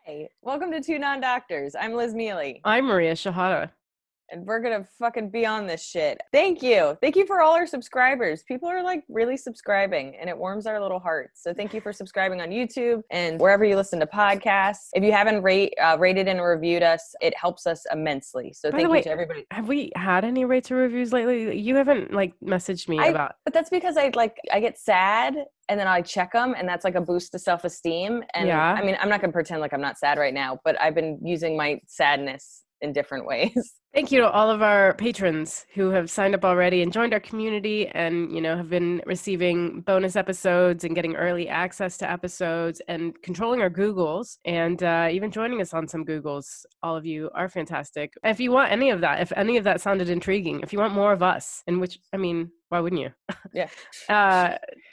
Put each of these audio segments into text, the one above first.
Hey, welcome to Two Non-Doctors. I'm Liz Mealy, I'm Maria Shahada. and we're gonna fucking be on this shit. Thank you. Thank you for all our subscribers. People are like really subscribing, and it warms our little hearts. So thank you for subscribing on YouTube and wherever you listen to podcasts. If you haven't rated and reviewed us, it helps us immensely. So thank you to everybody. Have we had any rates or reviews lately? You haven't messaged me about. But that's because I get sad and then I check them, and that's like a boost to self-esteem. And Yeah. I mean, I'm not gonna pretend like I'm not sad right now, but I've been using my sadness in different ways. Thank you to all of our patrons who have signed up already and joined our community and, have been receiving bonus episodes and getting early access to episodes and controlling our Googles and even joining us on some Googles. All of you are fantastic. If you want any of that, if any of that sounded intriguing, if you want more of us, why wouldn't you? Yeah.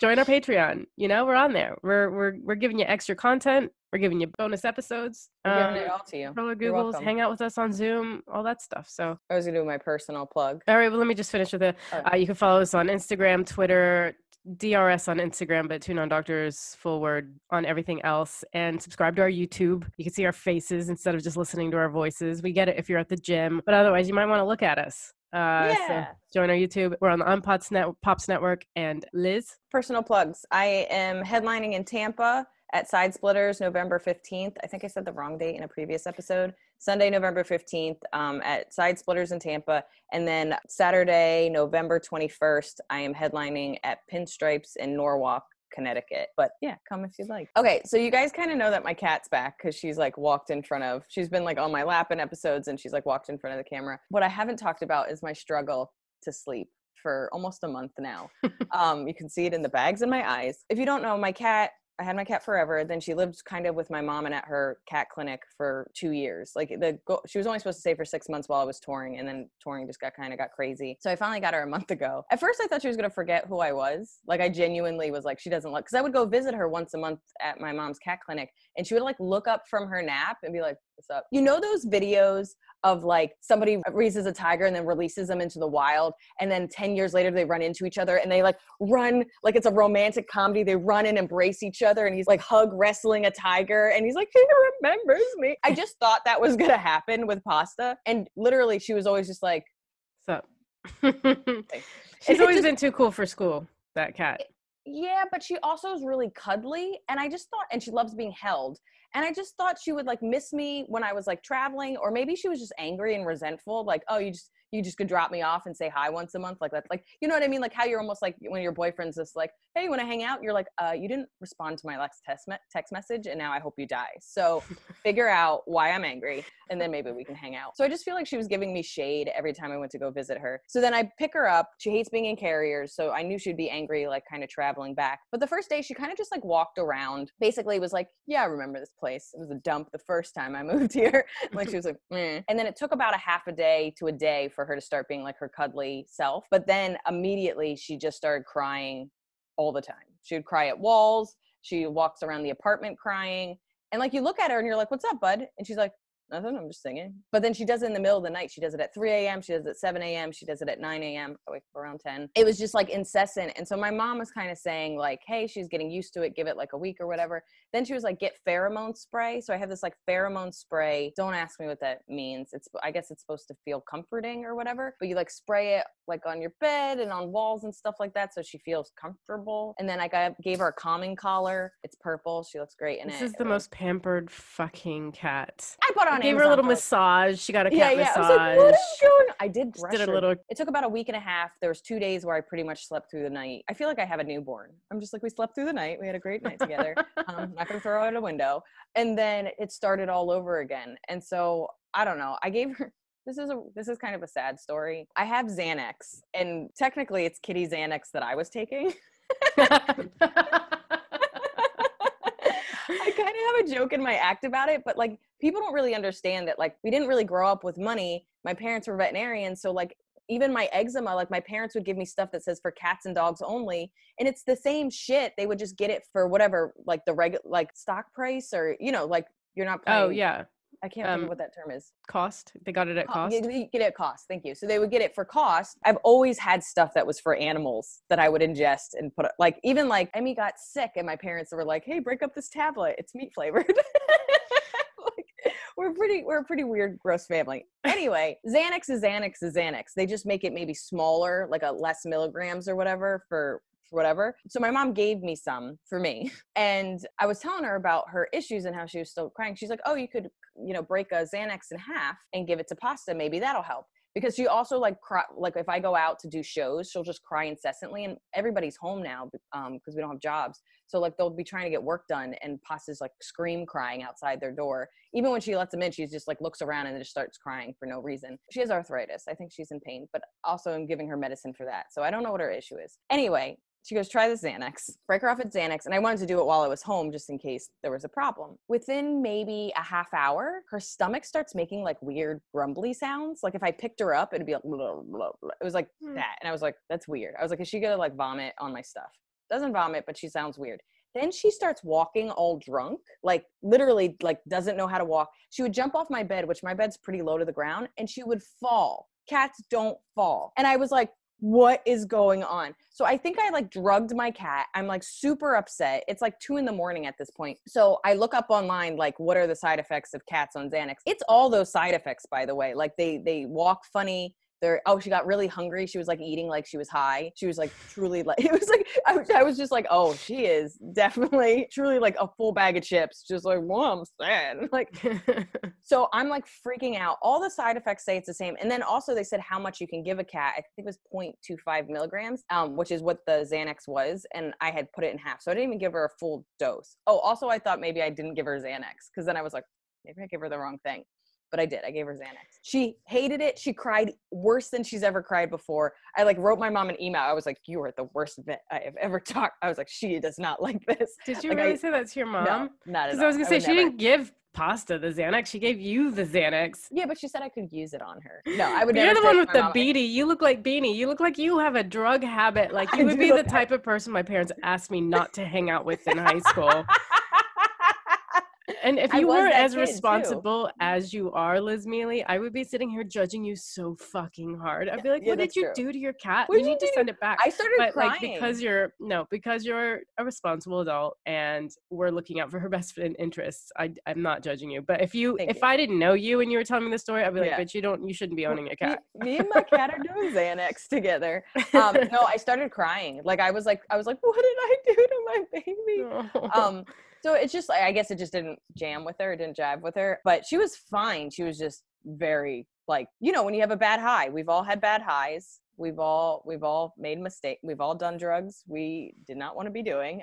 Join our Patreon. We're on there. We're giving you extra content. We're giving you bonus episodes. We're giving it all to you. Control our Googles, hang out with us on Zoom, all that stuff. So I was gonna do my personal plug. All right, well, let me just finish with it. You can follow us on Instagram, Twitter, DRS on Instagram, but Two Non-Doctors, full word, on everything else. And subscribe to our YouTube. You can see our faces instead of just listening to our voices. We get it if you're at the gym, but otherwise you might want to look at us. So join our YouTube. We're on the Pops Network. And Liz? Personal plugs. I am headlining in Tampa at Side Splitters November 15th. I think I said the wrong date in a previous episode. Sunday, November 15th at Side Splitters in Tampa. And then Saturday, November 21st, I am headlining at Pinstripes in Norwalk, Connecticut. But yeah, come if you'd like. Okay, so you guys kind of know that my cat's back because she's she's been like on my lap in episodes and she's like walked in front of the camera. What I haven't talked about is my struggle to sleep for almost a month now. You can see it in the bags in my eyes. If you don't know, I had my cat forever. Then she lived kind of with my mom and at her cat clinic for 2 years. She was only supposed to stay for 6 months while I was touring, and then touring just got crazy. So I finally got her a month ago. At first I thought she was going to forget who I was. I genuinely was like, she doesn't look, because I would go visit her once a month at my mom's cat clinic, and she would look up from her nap and be like, what's up? You know those videos of somebody raises a tiger and then releases them into the wild, and then 10 years later they run into each other and they run it's a romantic comedy. They run and embrace each other, and he's hug wrestling a tiger, and he's like, he remembers me. I just thought that was gonna happen with Pasta, and literally she was always just like, what's up? She's always been too cool for school, that cat. Yeah, but she also is really cuddly, and I just thought, and she loves being held. And I just thought she would miss me when I was traveling, or maybe she was just angry and resentful. Oh, you just could drop me off and say hi once a month. That, you know what I mean? How you're almost when your boyfriend's just hey, you want to hang out? You're you didn't respond to my last text message, and now I hope you die. So figure out why I'm angry, and then maybe we can hang out. So I just feel like she was giving me shade every time I went to go visit her. So then I pick her up. She hates being in carriers, so I knew she'd be angry, kind of traveling back. But the first day, she kind of just walked around. Basically was yeah, I remember this place. It was a dump the first time I moved here. She was meh. And then it took about a half a day to a day for her to start being her cuddly self. But then immediately she just started crying all the time. She would cry at walls. She walks around the apartment crying. And you look at her and you're like, what's up, bud? And she's like, nothing, I'm just singing. But then she does it in the middle of the night. She does it at 3 a.m. She does it at 7 a.m. She does it at 9 a.m. I wake up around 10. It was just incessant. And so my mom was kind of saying hey, she's getting used to it. Give it a week or whatever. Then she was get pheromone spray. So I have this pheromone spray. Don't ask me what that means. I guess it's supposed to feel comforting or whatever. But you spray it on your bed and on walls and stuff like that. So she feels comfortable. And then I gave her a calming collar. It's purple. She looks great in it. This is the most pampered fucking cat. I bought on Gave her a little massage. She got a cat massage. I was what is going on? I did brush did her. a little. It took about a week and a half. There was 2 days where I pretty much slept through the night. I feel like I have a newborn. I'm just we slept through the night. We had a great night together. I'm not going to throw her out a window. And then it started all over again. And so I don't know. I gave her. This is kind of a sad story. I have Xanax, and technically it's Kitty Xanax that I was taking. I kind of have a joke in my act about it, but people don't really understand that we didn't really grow up with money. My parents were veterinarians, so even my eczema, my parents would give me stuff that says for cats and dogs only, and it's the same shit. They would just get it for whatever, the regular stock price, or you're not paying. Oh yeah. I can't remember what that term is. Cost. They got it at cost. You get it at cost. Thank you. So they would get it for cost. I've always had stuff that was for animals that I would ingest and put even Emmy got sick and my parents were like, hey, break up this tablet. It's meat flavored. we're a pretty weird, gross family. Anyway, Xanax is Xanax is Xanax. They just make it maybe smaller, like a less milligrams or whatever for whatever. So my mom gave me some for me. And I was telling her about her issues and how she was still crying. She's like, oh, you could, break a Xanax in half and give it to Pasta. Maybe that'll help. Because she also like cry, like if I go out to do shows, she'll just cry incessantly, and everybody's home now because we don't have jobs. So like they'll be trying to get work done, and Pasta's like scream crying outside their door. Even when she lets them in, she's just like looks around and just starts crying for no reason. She has arthritis. I think she's in pain, but also I'm giving her medicine for that. So I don't know what her issue is. Anyway, she goes, try the Xanax, break her off at Xanax. And I wanted to do it while I was home just in case there was a problem. Within maybe a half hour, her stomach starts making like weird grumbly sounds. Like if I picked her up, it'd be like, blah, blah, blah. It was like that. And I was like, that's weird. I was like, is she gonna like vomit on my stuff? Doesn't vomit, but she sounds weird. Then she starts walking all drunk, like literally like doesn't know how to walk. She would jump off my bed, which my bed's pretty low to the ground, and she would fall. Cats don't fall. And I was like, what is going on? So I think I like drugged my cat. I'm like super upset. It's like 2 a.m. at this point. So I look up online, like what are the side effects of cats on Xanax? It's all those side effects, by the way. Like they walk funny. She got really hungry. She was like eating like she was high. She was like truly like, it was like, I was just like, oh, she is definitely truly like a full bag of chips. Just like, well, I'm sad. Like, so I'm like freaking out. All the side effects say it's the same. And then also they said how much you can give a cat. I think it was 0.25 milligrams, which is what the Xanax was. And I had put it in half. So I didn't even give her a full dose. Oh, also I thought maybe I didn't give her Xanax because then I was like, maybe I gave her the wrong thing. But I did. I gave her Xanax. She hated it. She cried worse than she's ever cried before. I like wrote my mom an email. I was like, you are the worst vet I have ever talked. I was like, she does not like this. Did you like, really say that to your mom? No, not at all. Because I was going to say, she didn't give Pasta the Xanax. She gave you the Xanax. Yeah, but she said I could use it on her. No, I would but never. You're the one with the beanie. You look like Beanie. You look like you have a drug habit. Like you would be the type of person my parents asked me not to hang out with in high school. And if you weren't as responsible as you are, Liz Mealy, I would be sitting here judging you so fucking hard. I'd be like, what did you do to your cat? You need to send it back. I started crying. Like, because you're a responsible adult and we're looking out for her best interests. I'm not judging you. But if I didn't know you and you were telling me the story, I'd be like, but you shouldn't be owning a cat. Me and my cat are doing Xanax together. No, I started crying. Like I was like, what did I do to my baby? Oh. So it's just, I guess it just didn't jam with her. It didn't jive with her, but she was fine. She was just very like, when you have a bad high, we've all had bad highs. We've all made mistakes. We've all done drugs we did not want to be doing.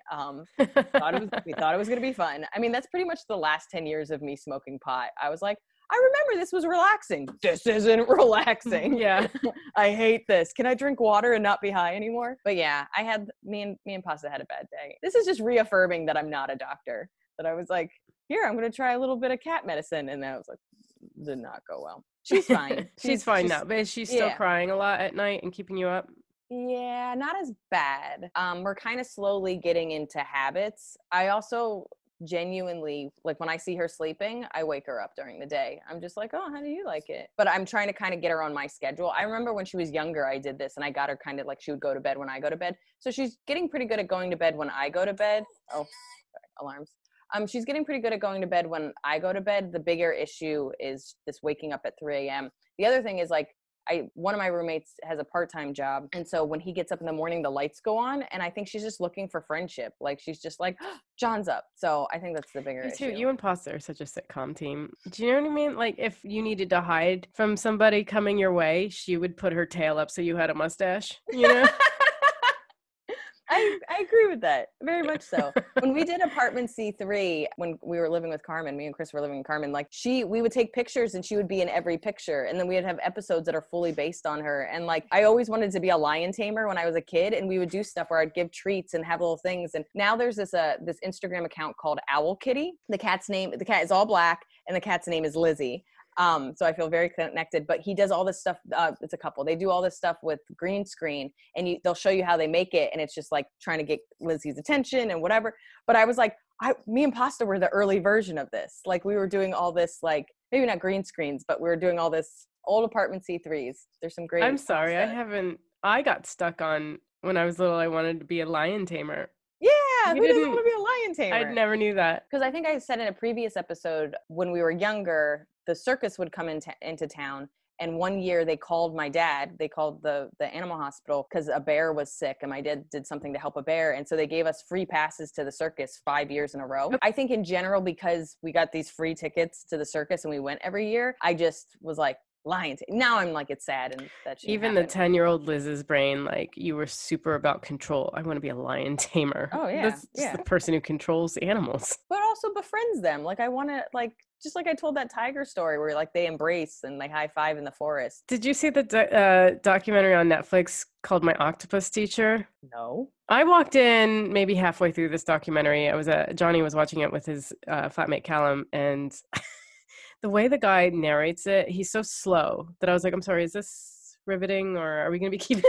We thought it was going to be fun. I mean, that's pretty much the last 10 years of me smoking pot. I was like, I remember this was relaxing. This isn't relaxing. Yeah. I hate this. Can I drink water and not be high anymore? But yeah, me and Pasta had a bad day. This is just reaffirming that I'm not a doctor. That I was like, here, I'm going to try a little bit of cat medicine. And then I was like, did not go well. She's fine. She's fine now. But is she still crying a lot at night and keeping you up? Yeah, not as bad. We're kind of slowly getting into habits. I also genuinely, like when I see her sleeping, I wake her up during the day. I'm just like, oh, how do you like it? But I'm trying to kind of get her on my schedule. I remember when she was younger, I did this and I got her kind of like she would go to bed when I go to bed. So she's getting pretty good at going to bed when I go to bed. Oh, sorry, alarms. She's getting pretty good at going to bed when I go to bed. The bigger issue is this waking up at 3 a.m. The other thing is like, one of my roommates has a part-time job. And so when he gets up in the morning, the lights go on. And I think she's just looking for friendship. Like she's just like, oh, John's up. So I think that's the bigger issue. You and Pasta are such a sitcom team. Do you know what I mean? Like if you needed to hide from somebody coming your way, she would put her tail up so you had a mustache, I agree with that. Very much so. When we did Apartment C3, when we were living with Carmen, me and Chris were living with Carmen, like we would take pictures and she would be in every picture. And then we'd have episodes that are fully based on her. And like, I always wanted to be a lion tamer when I was a kid. And we would do stuff where I'd give treats and have little things. And now there's this Instagram account called Owl Kitty. The cat is all black and the cat's name is Lizzie. So I feel very connected, but he does all this stuff. It's a couple. They do all this stuff with green screen and they'll show you how they make it. And it's just like trying to get Lizzie's attention and whatever. But I was like, me and Pasta were the early version of this. Like we were doing all this, like maybe not green screens, but we were doing all this old Apartment C3s. There's some great. I'm sorry. I got stuck on when I was little, I wanted to be a lion tamer. Yeah, Yeah, You who doesn't didn't- want to be a lion tamer? I never knew that. Because I think I said in a previous episode, when we were younger, the circus would come into town. And one year they called my dad, they called the animal hospital because a bear was sick and my dad did something to help a bear. And so they gave us free passes to the circus 5 years in a row. I think in general, because we got these free tickets to the circus and we went every year, I just was like, lion. Now I'm like, it's sad and that shouldn't Even happen. the 10-year-old Liz's brain, like you were super about control. I want to be a lion tamer. Oh, yeah, That's just the person who controls animals. But also befriends them. Like I want to, like, just like I told that tiger story where like they embrace and they high five in the forest. Did you see the documentary on Netflix called My Octopus Teacher? No. I walked in maybe halfway through this documentary. Johnny was watching it with his flatmate Callum, and the way the guy narrates it, he's so slow that I was like, I'm sorry, is this riveting or are we going to keep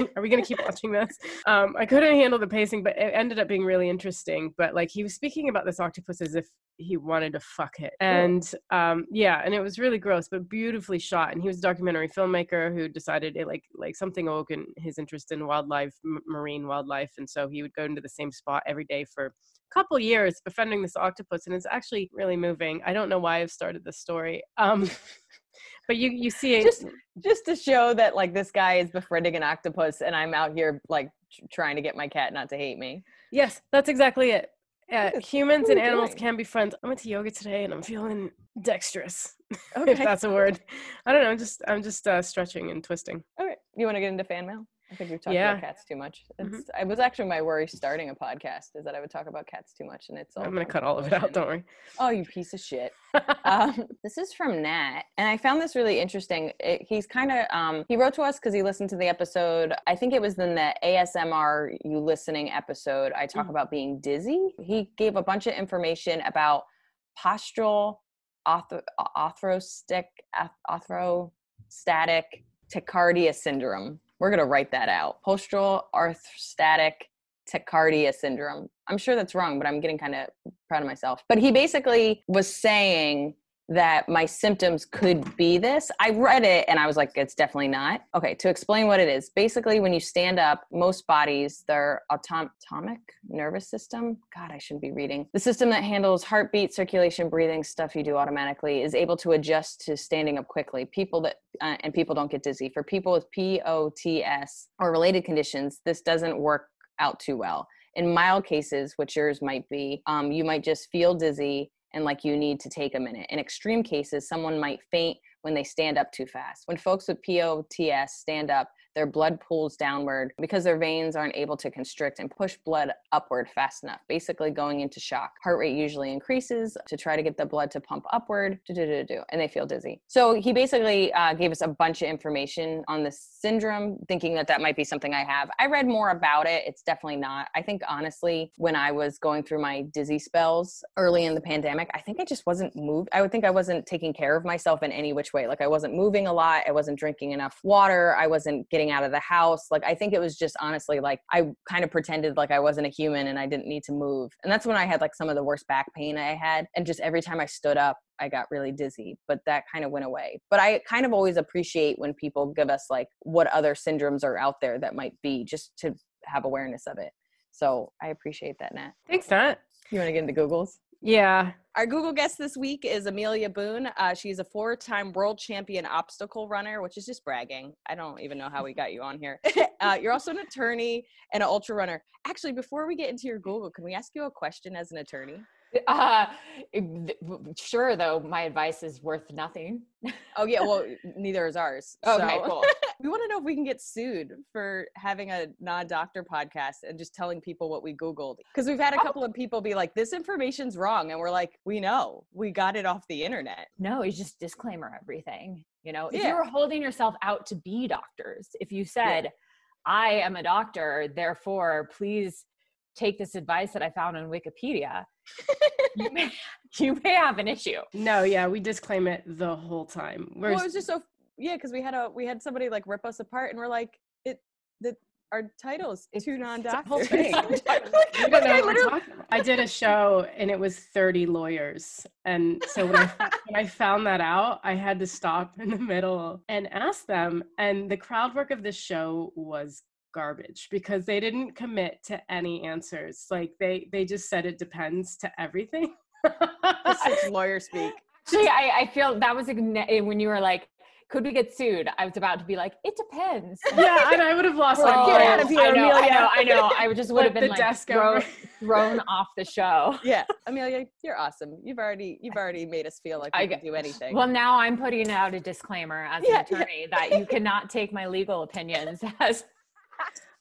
watching this? I couldn't handle the pacing, but it ended up being really interesting. But like he was speaking about this octopus as if he wanted to fuck it. And and it was really gross, but beautifully shot. And he was a documentary filmmaker who decided it like something awoke in his interest in wildlife, marine wildlife. And so he would go into the same spot every day for couple years befriending this octopus, and it's actually really moving. I don't know why I've started this story, but you see it just to show that like this guy is befriending an octopus and I'm out here like trying to get my cat not to hate me. Yes, that's exactly it. Humans and animals doing? can be friends. I went to yoga today and I'm feeling dexterous. Okay. If that's a word. I don't know, I'm just stretching and twisting. Okay, you want to get into fan mail? I think we've talked about cats too much. It was actually my worry starting a podcast is that I would talk about cats too much, and it's all. I'm gonna cut all of it out. Don't worry. Oh, you piece of shit. This is from Nat, and I found this really interesting. He's kind of he wrote to us because he listened to the episode. I think it was in the ASMR You Listening episode. I talk about being dizzy. He gave a bunch of information about postural orthostatic tachycardia syndrome. We're going to write that out. Postural orthostatic tachycardia syndrome. I'm sure that's wrong, but I'm getting kind of proud of myself. But he basically was saying that my symptoms could be this. I read it and I was like, it's definitely not. Okay, to explain what it is. Basically, when you stand up, most bodies, their autonomic nervous system, God, I shouldn't be reading. The system that handles heartbeat, circulation, breathing, stuff you do automatically, is able to adjust to standing up quickly. People don't get dizzy. For people with POTS or related conditions, this doesn't work out too well. In mild cases, which yours might be, you might just feel dizzy and like you need to take a minute. In extreme cases, someone might faint when they stand up too fast. When folks with POTS stand up, their blood pools downward because their veins aren't able to constrict and push blood upward fast enough, basically going into shock. Heart rate usually increases to try to get the blood to pump upward, and they feel dizzy. So he basically gave us a bunch of information on this syndrome, thinking that might be something I have. I read more about it. It's definitely not. I think honestly, when I was going through my dizzy spells early in the pandemic, I think I just wasn't moved. I would think I wasn't taking care of myself in any which way. Like I wasn't moving a lot. I wasn't drinking enough water. I wasn't getting out of the house. Like I think it was just honestly like I kind of pretended like I wasn't a human and I didn't need to move. And that's when I had like some of the worst back pain I had. And just every time I stood up, I got really dizzy, but that kind of went away. But I kind of always appreciate when people give us like what other syndromes are out there that might be, just to have awareness of it. So I appreciate that, Nat. Thanks, Nat. You want to get into Googles? Yeah. Our Google guest this week is Amelia Boone. She's a 4-time world champion obstacle runner, which is just bragging. I don't even know how we got you on here. You're also an attorney and an ultra runner. Actually, before we get into your Google, can we ask you a question as an attorney? Sure, though my advice is worth nothing. Oh yeah, well, neither is ours. Okay, cool. We want to know if we can get sued for having a non-doctor podcast and just telling people what we Googled. Because we've had a couple of people be like, this information's wrong. And we're like, we know. We got it off the internet. No, you just disclaimer everything. You know, if Yeah. you were holding yourself out to be doctors, if you said, I am a doctor, therefore, please take this advice that I found on Wikipedia, you may have an issue. No, yeah, we disclaim it the whole time. Well, it was just so, because we had somebody like rip us apart and we're like, our title is two non-doctors. We don't know what we're talking about. I did a show and it was 30 lawyers. And so when I found that out, I had to stop in the middle and ask them. And the crowd work of this show was garbage because they didn't commit to any answers. Like they just said it depends to everything. Such lawyer speak. Actually, I feel that was when you were like, could we get sued? I was about to be like, it depends. Yeah, and I would have lost my Get mind. out of here, Amelia. I know. I just would have been the like desk over. thrown off the show. Yeah, Amelia, you're awesome. You've already made us feel like we can do anything. Well, now I'm putting out a disclaimer as an attorney that you cannot take my legal opinions as.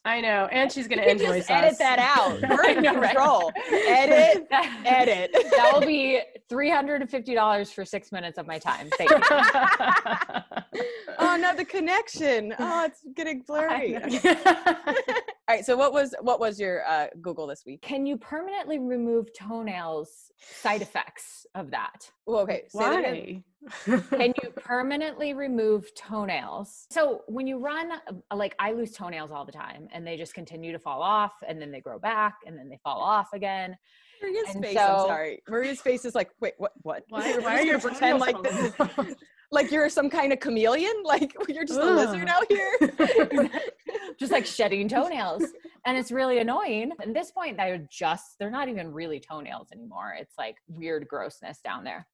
I know, and she's going to invoice us. Edit that out. We're in control. Edit. That will be $350 for 6 minutes of my time. Thank you. Oh no, the connection. Oh, it's getting blurry. All right. So what was your Google this week? Can you permanently remove toenails? Side effects of that. Well, okay. Why? Can you permanently remove toenails? So when you run, like I lose toenails all the time and they just continue to fall off and then they grow back and then they fall off again. Maria's face, I'm sorry. Maria's face is like, wait, what? Why are you pretend like this is, like you're some kind of chameleon? Like you're just a lizard out here? Just like shedding toenails. And it's really annoying. At this point, they're not even really toenails anymore. It's like weird grossness down there.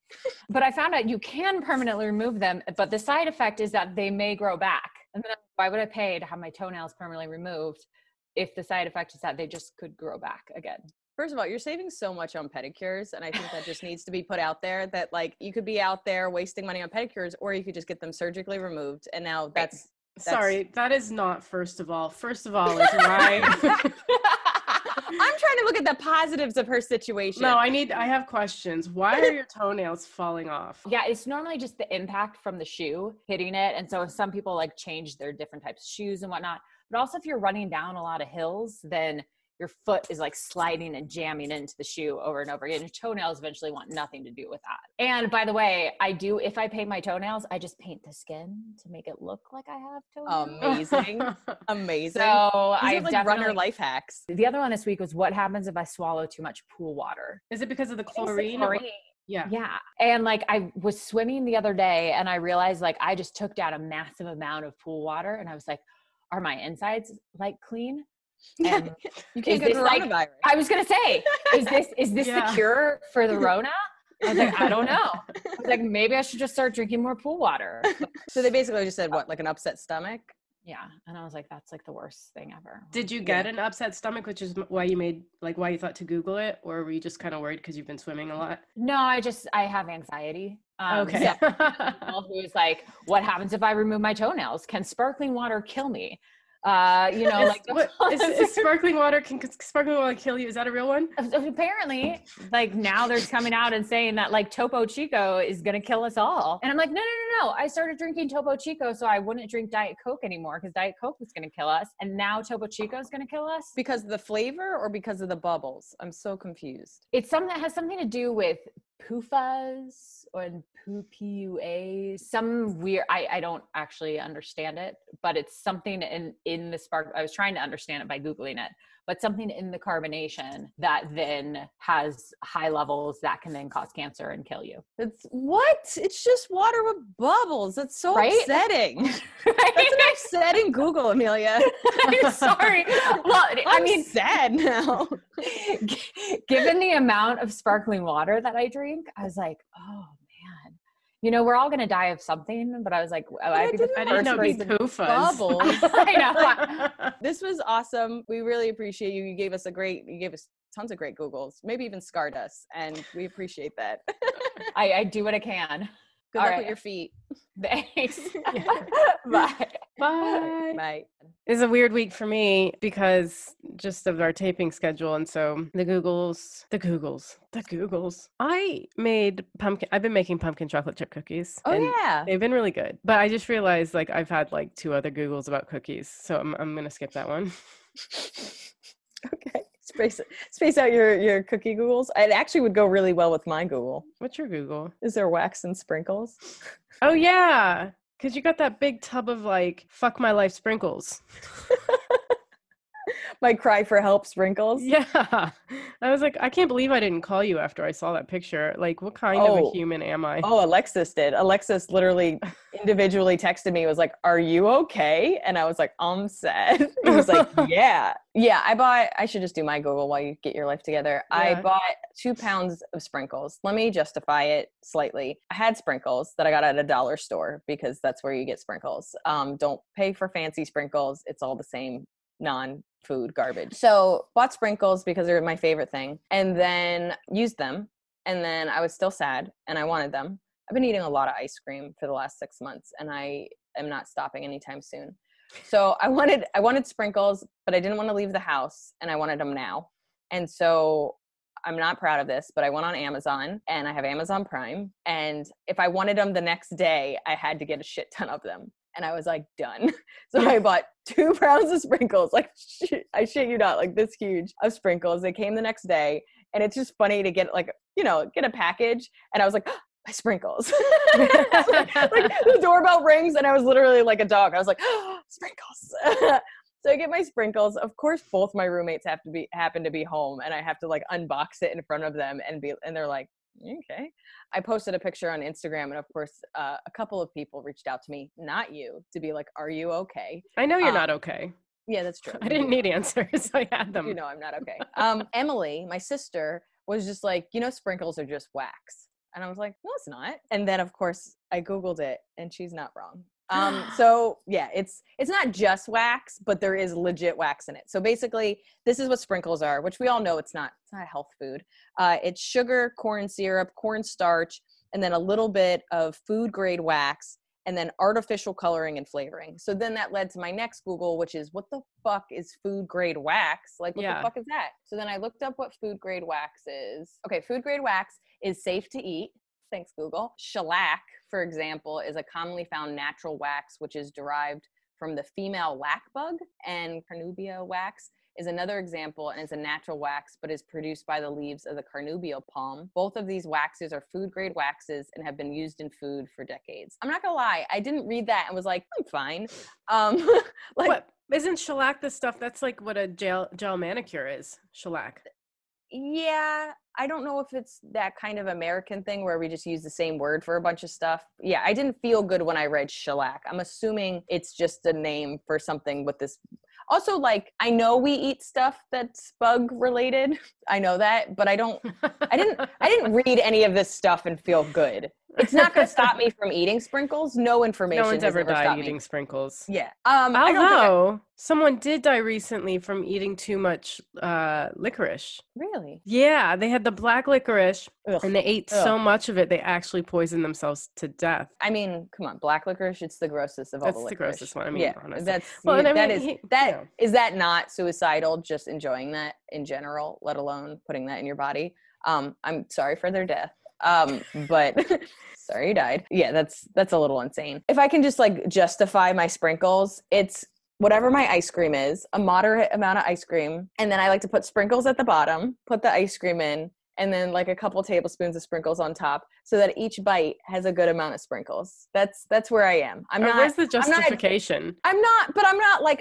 But I found out you can permanently remove them, but the side effect is that they may grow back. And then why would I pay to have my toenails permanently removed if the side effect is that they just could grow back again? First of all, you're saving so much on pedicures, and I think that just needs to be put out there that like you could be out there wasting money on pedicures, or you could just get them surgically removed. And now that's sorry, that is not first of all. First of all is why I'm trying to look at the positives of her situation. No, I have questions. Why are your toenails falling off? Yeah, it's normally just the impact from the shoe hitting it. And so some people like change their different types of shoes and whatnot. But also if you're running down a lot of hills, then your foot is like sliding and jamming into the shoe over and over again. Your toenails eventually want nothing to do with that. And by the way, if I paint my toenails, I just paint the skin to make it look like I have toenails. Amazing. So I like runner life hacks. The other one this week was what happens if I swallow too much pool water? Is it because of the chlorine? Yeah. Yeah. And like I was swimming the other day and I realized like I just took down a massive amount of pool water and I was like, are my insides like clean? And you can't get coronavirus. Like, I was gonna say, is this the cure for the Rona? I was like, I don't know. I was like, maybe I should just start drinking more pool water. So they basically just said what, like an upset stomach? Yeah. And I was like, that's like the worst thing ever. Did you get an upset stomach, which is why you thought to Google it, or were you just kind of worried because you've been swimming a lot? No, I have anxiety. Okay. Who's like, what happens if I remove my toenails? Can sparkling water kill me? Is sparkling water kill you? Is that a real one? Apparently, like now they're coming out and saying that like Topo Chico is going to kill us all. And I'm like, no. I started drinking Topo Chico so I wouldn't drink Diet Coke anymore because Diet Coke was going to kill us. And now Topo Chico is going to kill us. Because of the flavor or because of the bubbles? I'm so confused. It's something that has something to do with PUFAs or PUA, some weird, I don't actually understand it, but it's something in the spark. I was trying to understand it by Googling it, but something in the carbonation that then has high levels that can then cause cancer and kill you. It's just water with bubbles. That's so upsetting. Right? That's an upsetting Google, Amelia. I'm sorry. Well, I'm sad now. Given the amount of sparkling water that I drink, I was like, oh man, we're all going to die of something, but I was like, I didn't know it'd be PUFAs. Bubbles. I know. This was awesome. We really appreciate you. You gave us tons of great Googles, maybe even scarred us, and we appreciate that. I do what I can. Good luck with your feet. Thanks. Bye. Bye. It's a weird week for me because just of our taping schedule. And so the Googles. I've been making pumpkin chocolate chip cookies. Oh yeah. They've been really good. But I just realized like I've had like 2 other Googles about cookies. So I'm going to skip that one. Okay. Space out your cookie Googles. It actually would go really well with my Google. What's your Google? Is there wax and sprinkles? Oh yeah. Because you got that big tub of like fuck my life sprinkles. My cry for help sprinkles. Yeah. I was like, I can't believe I didn't call you after I saw that picture. Like, what kind of a human am I? Oh, Alexis did. Alexis literally individually texted me, was like, "Are you okay?" And I was like, "I'm sad." He was like, "Yeah." Yeah, I should just do my Google while you get your life together. Yeah. I bought 2 pounds of sprinkles. Let me justify it slightly. I had sprinkles that I got at a dollar store because that's where you get sprinkles. Don't pay for fancy sprinkles. It's all the same non-food garbage. So bought sprinkles because they're my favorite thing, and then used them. And then I was still sad and I wanted them. I've been eating a lot of ice cream for the last 6 months, and I am not stopping anytime soon. So I wanted sprinkles, but I didn't want to leave the house, and I wanted them now. And so I'm not proud of this, but I went on Amazon, and I have Amazon Prime. And if I wanted them the next day, I had to get a shit ton of them. And I was like, done. So I bought 2 pounds of sprinkles, like I shit you not, like this huge of sprinkles. They came the next day, and it's just funny to get get a package. And I was like, oh, my sprinkles. like the doorbell rings, and I was literally like a dog. I was like, oh, sprinkles. So I get my sprinkles. Of course, both my roommates happen to be home, and I have to like unbox it in front of them, and they're like, okay. I posted a picture on Instagram, and of course, a couple of people reached out to me, not you, to be like, "Are you okay?" I know you're not okay. Yeah, that's true. I didn't need answers. I had them. You know, I'm not okay. Emily, my sister, was just like, sprinkles are just wax, and I was like, no, it's not. And then, of course, I Googled it, and she's not wrong. So yeah, it's not just wax, but there is legit wax in it. So basically, this is what sprinkles are, which we all know it's not a health food. It's sugar, corn syrup, cornstarch, and then a little bit of food grade wax, and then artificial coloring and flavoring. So then that led to my next Google, which is, what the fuck is food grade wax? Like, what the fuck is that? So then I looked up what food grade wax is. Okay, food grade wax is safe to eat. Thanks, Google. Shellac, for example, is a commonly found natural wax, which is derived from the female lac bug, and carnubia wax is another example, and it's a natural wax, but is produced by the leaves of the carnubia palm. Both of these waxes are food-grade waxes and have been used in food for decades. I'm not gonna lie, I didn't read that and was like, I'm fine. What? Isn't shellac the stuff that's like what a gel manicure is? Shellac. Yeah, I don't know if it's that kind of American thing where we just use the same word for a bunch of stuff. Yeah, I didn't feel good when I read shellac. I'm assuming it's just a name for something with this. Also, like, I know we eat stuff that's bug related. I know that, but I didn't read any of this stuff and feel good. It's not going to stop me from eating sprinkles. No information. No one's ever died eating sprinkles. Yeah. Although someone did die recently from eating too much licorice. Really? Yeah, they had the black licorice, and they ate so much of it they actually poisoned themselves to death. I mean, come on, black licorice, it's the grossest of all the licorice. That's the grossest one. I mean, yeah, honestly. Is that not suicidal, just enjoying that in general, let alone putting that in your body? I'm sorry for their death. But sorry you died. Yeah, that's a little insane. If I can just like justify my sprinkles, it's whatever my ice cream is, a moderate amount of ice cream, and then I like to put sprinkles at the bottom, put the ice cream in, and then like a couple tablespoons of sprinkles on top, so that each bite has a good amount of sprinkles. That's where I am. Where's the justification? I'm not like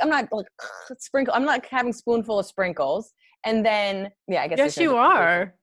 sprinkle. I'm not having spoonful of sprinkles, and then I guess yes, you are.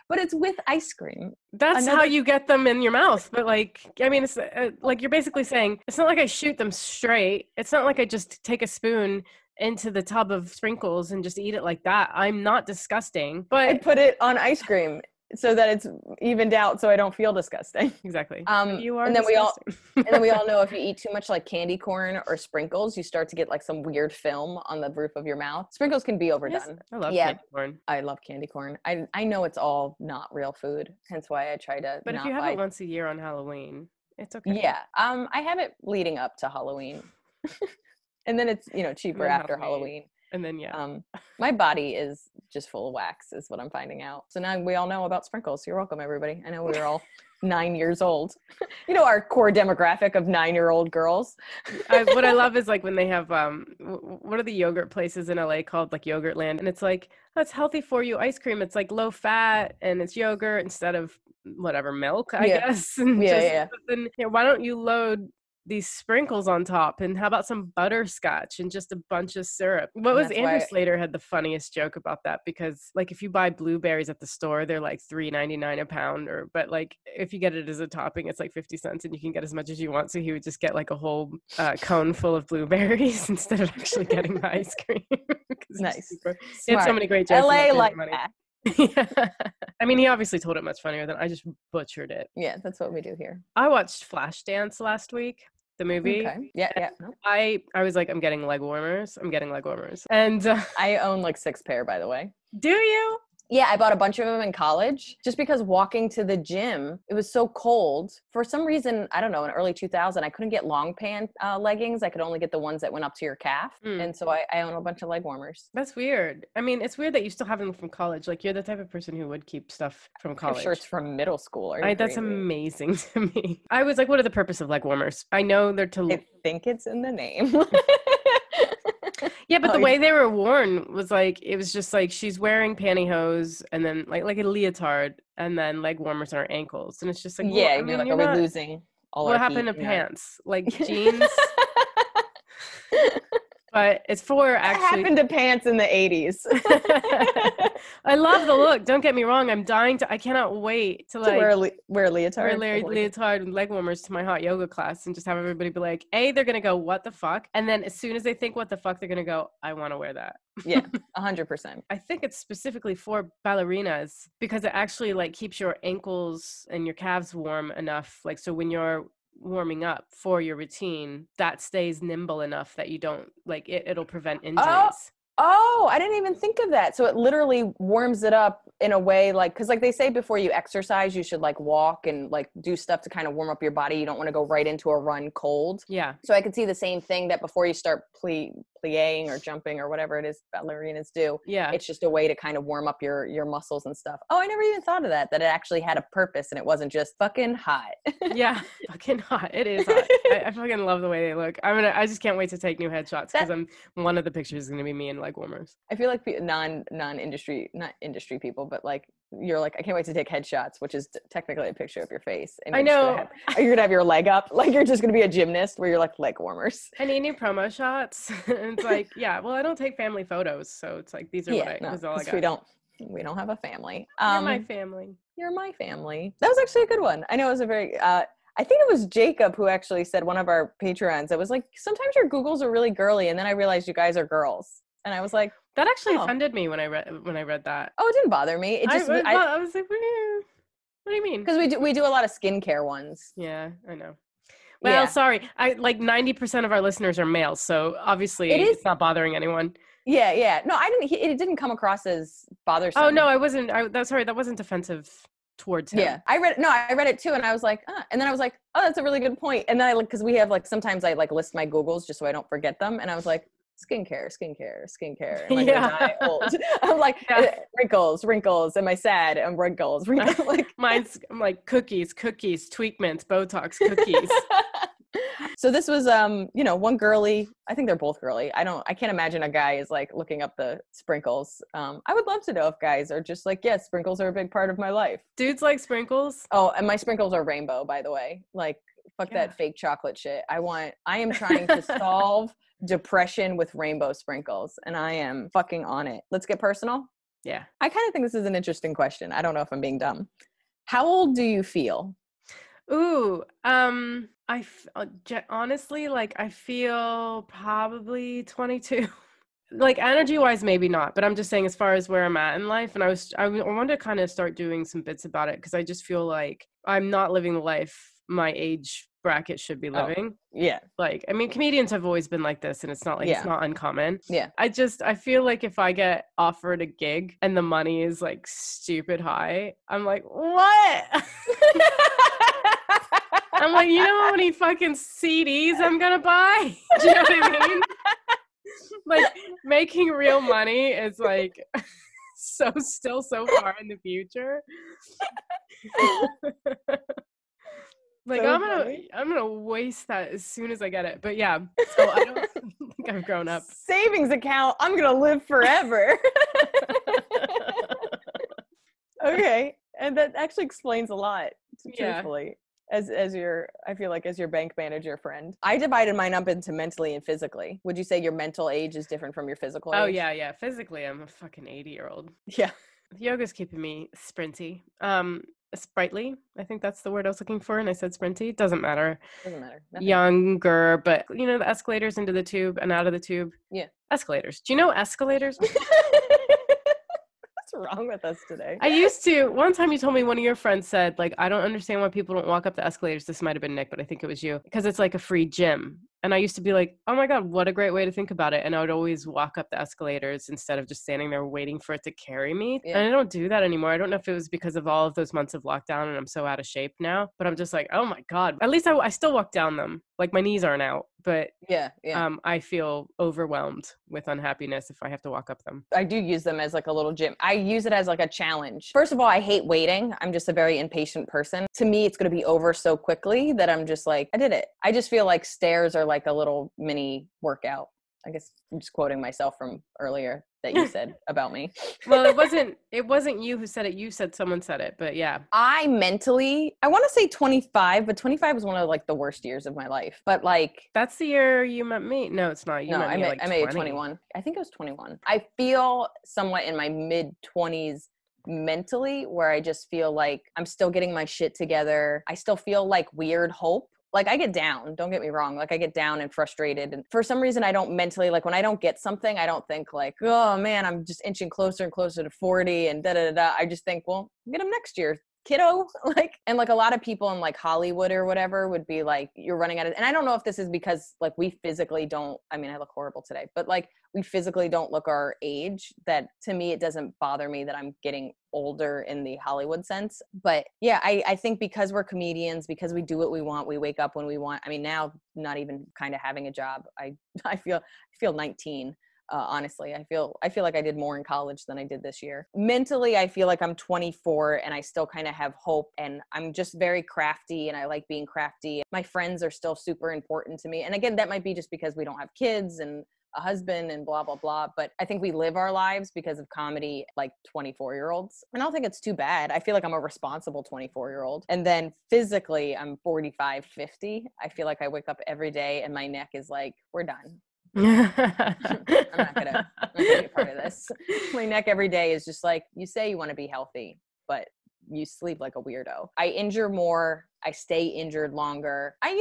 But it's with ice cream. That's how you get them in your mouth. But like, I mean, it's like you're basically saying, it's not like I shoot them straight. It's not like I just take a spoon into the tub of sprinkles and just eat it like that. I'm not disgusting, but I put it on ice cream so that it's evened out, so I don't feel disgusting. Exactly. You are. And then we all know if you eat too much like candy corn or sprinkles, you start to get like some weird film on the roof of your mouth. Sprinkles can be overdone. Yes, I love candy corn. I love candy corn. I know it's all not real food, hence why I try to. But if you have it once a year on Halloween, it's okay. Yeah. I have it leading up to Halloween, and then it's cheaper after Halloween. And then, my body is just full of wax is what I'm finding out. So now we all know about sprinkles. You're welcome, everybody. I know we were all 9 years old. Our core demographic of 9-year-old girls. What I love is like when they have, what are the yogurt places in LA called, like Yogurtland? And it's like, oh, it's healthy for you ice cream. It's like low fat and it's yogurt instead of whatever milk, I guess. And why don't you load these sprinkles on top, and how about some butterscotch and just a bunch of syrup. What was Andrew Slater had the funniest joke about that, because like if you buy blueberries at the store, they're like $3.99 a pound, but like if you get it as a topping, it's like 50 cents and you can get as much as you want. So he would just get like a whole cone full of blueberries instead of actually getting the ice cream. Nice. He had so many great jokes. LA like that. Yeah. I mean, he obviously told it much funnier than I just butchered it. Yeah, that's what we do here. I watched Flashdance last week, the movie. Okay. Yeah. No. I was like, I'm getting leg warmers. And I own like 6 pair, by the way. Do you? Yeah, I bought a bunch of them in college just because walking to the gym, it was so cold. For some reason, I don't know, in early 2000, I couldn't get long pant leggings. I could only get the ones that went up to your calf. And so I own a bunch of leg warmers. That's weird. I mean, it's weird that you still have them from college. Like, you're the type of person who would keep stuff from college. I have shirts from middle school. That's amazing to me. I was like, what are the purpose of leg warmers? I know they're to... I think it's in the name. Yeah, but the way they were worn was like, it was just like she's wearing pantyhose and then like a leotard and then leg warmers on her ankles. And it's just like, yeah, well, I mean, like, are we losing all our what happened to heat, pants? Like jeans? But it's for actually... What happened to pants in the 80s? I love the look. Don't get me wrong. I'm dying to... I cannot wait to like... wear a leotard. Wear leotard and leg warmers to my hot yoga class and just have everybody be like, A, they're going to go, what the fuck? And then as soon as they think, what the fuck, they're going to go, I want to wear that. Yeah, 100%. I think it's specifically for ballerinas because it actually like keeps your ankles and your calves warm enough. Like, so when you're warming up for your routine, that stays nimble enough that you don't like it'll prevent injuries. Oh, I didn't even think of that. So it literally warms it up in a way like, because like they say before you exercise, you should like walk and like do stuff to kind of warm up your body. You don't want to go right into a run cold. Yeah. So I could see the same thing that before you start plieing or jumping or whatever it is ballerinas do. Yeah. It's just a way to kind of warm up your muscles and stuff. Oh, I never even thought of that it actually had a purpose and it wasn't just fucking hot. Yeah, fucking hot. It is hot. I fucking love the way they look. I just can't wait to take new headshots because one of the pictures is going to be me in leg warmers. I feel like non-industry, not industry people, but like you're like, I can't wait to take headshots, which is technically a picture of your face. And I know. You're going to have your leg up. Like you're just going to be a gymnast where you're like leg warmers. I need new promo shots. It's like, yeah, well, I don't take family photos. So it's like, these are all I got. We don't have a family. You're my family. You're my family. That was actually a good one. I know it was a very, I think it was Jacob who actually said, one of our Patreons, it was like, sometimes your Googles are really girly. And then I realized you guys are girls. And I was like, that actually offended me when I read that. Oh, it didn't bother me. It just I was like, what do you mean? Because we do a lot of skincare ones. Yeah, I know. Well, sorry. I like 90% of our listeners are males, so obviously it's not bothering anyone. Yeah. No, I didn't. It didn't come across as bothersome. Oh no, I wasn't. That wasn't offensive towards him. Yeah, I read it too, and I was like, and then I was like, oh, that's a really good point. And then because we have like sometimes I like list my Googles just so I don't forget them, and I was like, skincare. Am I gonna die old? I'm like, wrinkles. Am I sad? I'm wrinkles. Like I'm like cookies, Tweakments, Botox, cookies. So this was, one girly. I think they're both girly. I can't imagine a guy is like looking up the sprinkles. I would love to know if guys are just like, yes, sprinkles are a big part of my life. Dudes like sprinkles. Oh, and my sprinkles are rainbow, by the way. Like, fuck that fake chocolate shit. I am trying to solve depression with rainbow sprinkles, and I am fucking on it. Let's get personal. Yeah. I kind of think this is an interesting question. I don't know if I'm being dumb. How old do you feel? Ooh, honestly, like I feel probably 22. Like energy wise, maybe not, but I'm just saying as far as where I'm at in life. And I wanted to kind of start doing some bits about it because I just feel like I'm not living the life my age bracket should be living. Yeah. Like, I mean, comedians have always been like this and it's not like, it's not uncommon. Yeah. I feel like if I get offered a gig and the money is like stupid high, I'm like, what? I'm like, you know how many fucking CDs I'm gonna buy? Do you know what I mean? Like, making real money is like still so far in the future. Like, so I'm gonna waste that as soon as I get it. But yeah, so I don't think I've grown up. Savings account, I'm gonna live forever. Okay, and that actually explains a lot, truthfully. I feel like as your bank manager friend. I divided mine up into mentally and physically. Would you say your mental age is different from your physical age? Oh yeah. Physically, I'm a fucking 80-year-old. Yeah. Yoga's keeping me sprinty. Sprightly, I think that's the word I was looking for, and I said sprinty. Doesn't matter. Doesn't matter. Nothing. Younger, but you know, the escalators into the tube and out of the tube. Yeah. Escalators. Do you know escalators? What's wrong with us today? I used to. One time you told me one of your friends said, like, I don't understand why people don't walk up the escalators. This might have been Nick, but I think it was you. Because it's like a free gym. And I used to be like, oh my God, what a great way to think about it. And I would always walk up the escalators instead of just standing there waiting for it to carry me. Yeah. And I don't do that anymore. I don't know if it was because of all of those months of lockdown and I'm so out of shape now, but I'm just like, oh my God. At least I still walk down them. Like my knees aren't out, but I feel overwhelmed with unhappiness if I have to walk up them. I do use them as like a little gym. I use it as like a challenge. First of all, I hate waiting. I'm just a very impatient person. To me, it's going to be over so quickly that I'm just like, I did it. I just feel like stairs are like a little mini workout. I guess I'm just quoting myself from earlier that you said about me. Well, it wasn't you who said it. You said someone said it, but yeah. I want to say 25, but 25 was one of like the worst years of my life. But like, that's the year you met me. No, it's not. I made 21. I think it was 21. I feel somewhat in my mid 20s mentally where I just feel like I'm still getting my shit together. I still feel like weird hope. Like I get down, don't get me wrong. Like I get down and frustrated. And for some reason, I don't mentally, like when I don't get something, I don't think like, oh man, I'm just inching closer and closer to 40 and da-da-da-da. I just think, well, get them next year, kiddo. And like a lot of people in like Hollywood or whatever would be like, you're running out of, and I don't know if this is because like we physically don't, I mean, I look horrible today, but like we physically don't look our age, that to me, it doesn't bother me that I'm getting older in the Hollywood sense. But yeah, I think because we're comedians, because we do what we want, we wake up when we want. I mean, now not even kind of having a job, I feel 19. Honestly, I feel like I did more in college than I did this year. Mentally, I feel like I'm 24 and I still kind of have hope, and I'm just very crafty and I like being crafty. My friends are still super important to me. And again, that might be just because we don't have kids and a husband and blah, blah, blah. But I think we live our lives because of comedy like 24-year-olds. And I don't think it's too bad. I feel like I'm a responsible 24-year-old. And then physically, I'm 45, 50. I feel like I wake up every day and my neck is like, we're done. I'm not gonna be a part of this. My neck every day is just like, you say you want to be healthy, but you sleep like a weirdo. I injure more. I stay injured longer. I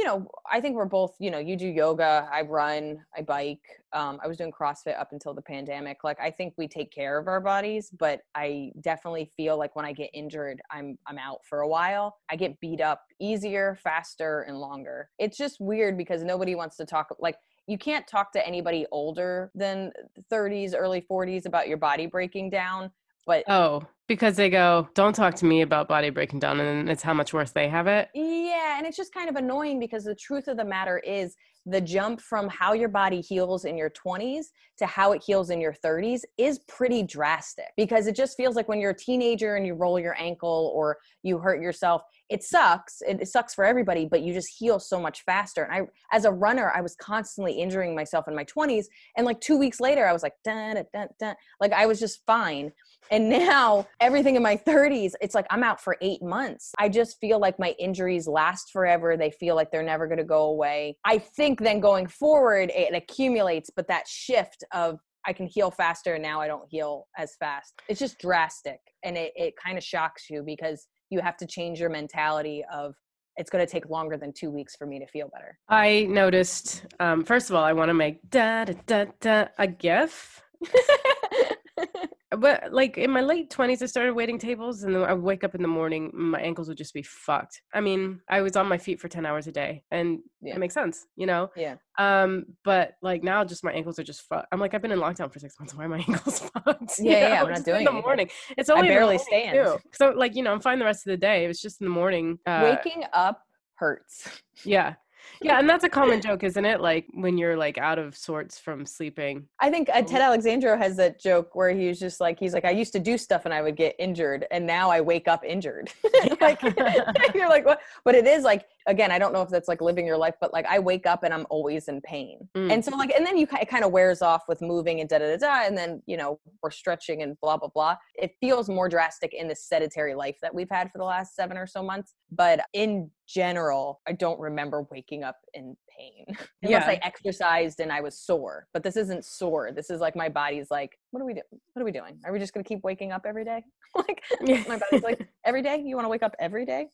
think we're both, you do yoga, I run, I bike. I was doing CrossFit up until the pandemic. Like, I think we take care of our bodies, but I definitely feel like when I get injured, I'm out for a while. I get beat up easier, faster, and longer. It's just weird because nobody wants to talk, like, you can't talk to anybody older than 30s, early 40s about your body breaking down. But because they go, don't talk to me about body breaking down, and it's how much worse they have it. Yeah, and it's just kind of annoying because the truth of the matter is the jump from how your body heals in your 20s to how it heals in your 30s is pretty drastic, because it just feels like when you're a teenager and you roll your ankle or you hurt yourself, it sucks. It sucks for everybody, but you just heal so much faster. And as a runner, I was constantly injuring myself in my 20s. And like 2 weeks later, I was like, dun, dun, dun, dun. Like I was just fine. And now everything in my 30s, it's like I'm out for 8 months. I just feel like my injuries last forever. They feel like they're never going to go away. I think then going forward, it accumulates, but that shift of I can heal faster and now I don't heal as fast. It's just drastic. And it kind of shocks you because you have to change your mentality of it's going to take longer than 2 weeks for me to feel better. I noticed, first of all, I want to make a GIF. But like in my late 20s, I started waiting tables, and then I wake up in the morning, my ankles would just be fucked. I mean, I was on my feet for 10 hours a day, and it makes sense, Yeah. But like now, just my ankles are just fucked. I'm like, I've been in lockdown for 6 months. Why are my ankles fucked? Yeah, I'm not doing it. In the morning. It's only I barely stand. Too. So like, I'm fine the rest of the day. It was just in the morning. Waking up hurts. Yeah. Yeah, and that's a common joke, isn't it? Like when you're like out of sorts from sleeping. I think Ted Alexandro has that joke where he's like, I used to do stuff and I would get injured, and now I wake up injured. Like you're like, what? But it is like again, I don't know if that's like living your life, but like I wake up and I'm always in pain. And so like, and then it kind of wears off with moving and da-da-da-da. And then, you know, we're stretching and blah, blah, blah. It feels more drastic in the sedentary life that we've had for the last 7 or so months. But in general, I don't remember waking up in pain unless I exercised and I was sore. But this isn't sore. This is like my body's like, what are we doing? What are we doing? Are we just going to keep waking up every day? Like my body's like, every day? You want to wake up every day?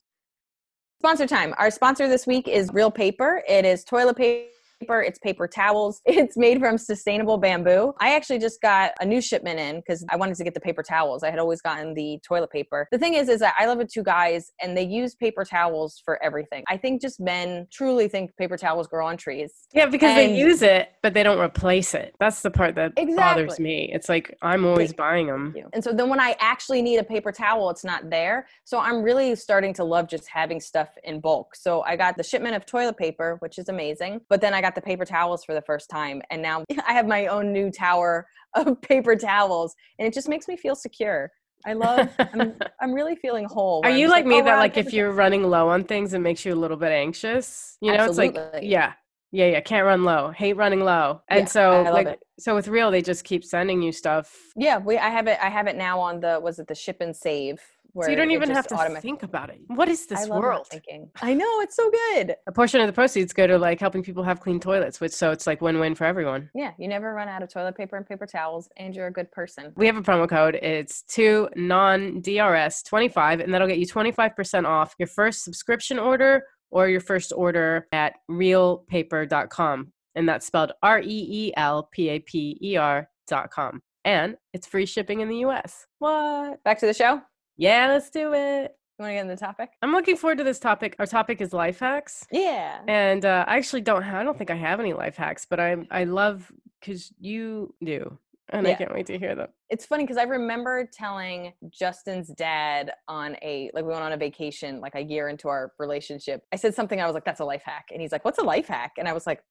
Sponsor time. Our sponsor this week is Real Paper. It is toilet paper. It's paper towels. It's made from sustainable bamboo. I actually just got a new shipment in because I wanted to get the paper towels. I had always gotten the toilet paper. The thing is that I live with 2 guys and they use paper towels for everything. I think just men truly think paper towels grow on trees. Yeah, because they use it, but they don't replace it. That's the part that bothers me. It's like, I'm always buying them. And so then when I actually need a paper towel, it's not there. So I'm really starting to love just having stuff in bulk. So I got the shipment of toilet paper, which is amazing. But then I got the paper towels for the first time. And now I have my own new tower of paper towels. And it just makes me feel secure. I'm really feeling whole. Are you like me that like if you're running low on things, it makes you a little bit anxious? You know, Absolutely. It's like, yeah, can't run low, hate running low. And so like, so with Real, they just keep sending you stuff. Yeah, I have it now on the ship and save. So you don't even have to think about it. What is this world? I know, it's so good. A portion of the proceeds go to like helping people have clean toilets, so it's like win-win for everyone. Yeah, you never run out of toilet paper and paper towels, and you're a good person. We have a promo code. It's 2non-DRS25, and that'll get you 25% off your first subscription order or your first order at realpaper.com. And that's spelled REELPAPER.com. And it's free shipping in the US. What? Back to the show? Yeah, let's do it. You want to get into the topic? I'm looking forward to this topic. Our topic is life hacks. Yeah. And I actually don't think I have any life hacks, but I love because you do. And I can't wait to hear them. It's funny because I remember telling Justin's dad we went on a vacation like a year into our relationship. I said something, I was like, that's a life hack. And he's like, what's a life hack? And I was like,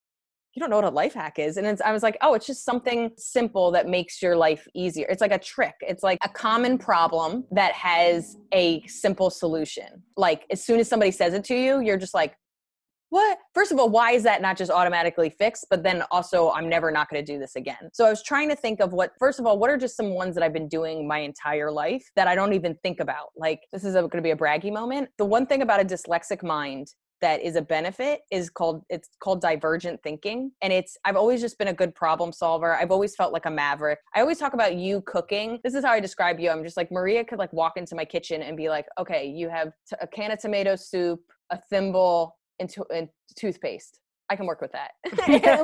you don't know what a life hack is. And I was like, oh, it's just something simple that makes your life easier. It's like a trick. It's like a common problem that has a simple solution. Like as soon as somebody says it to you, you're just like, what? First of all, why is that not just automatically fixed? But then also, I'm never not going to do this again. So I was trying to think of what are just some ones that I've been doing my entire life that I don't even think about? Like, this is going to be a braggy moment. The one thing about a dyslexic mind that is a benefit it's called divergent thinking. And I've always just been a good problem solver. I've always felt like a maverick. I always talk about you cooking. This is how I describe you. I'm just like, Maria could like walk into my kitchen and be like, okay, you have a can of tomato soup, a thimble, and toothpaste. I can work with that.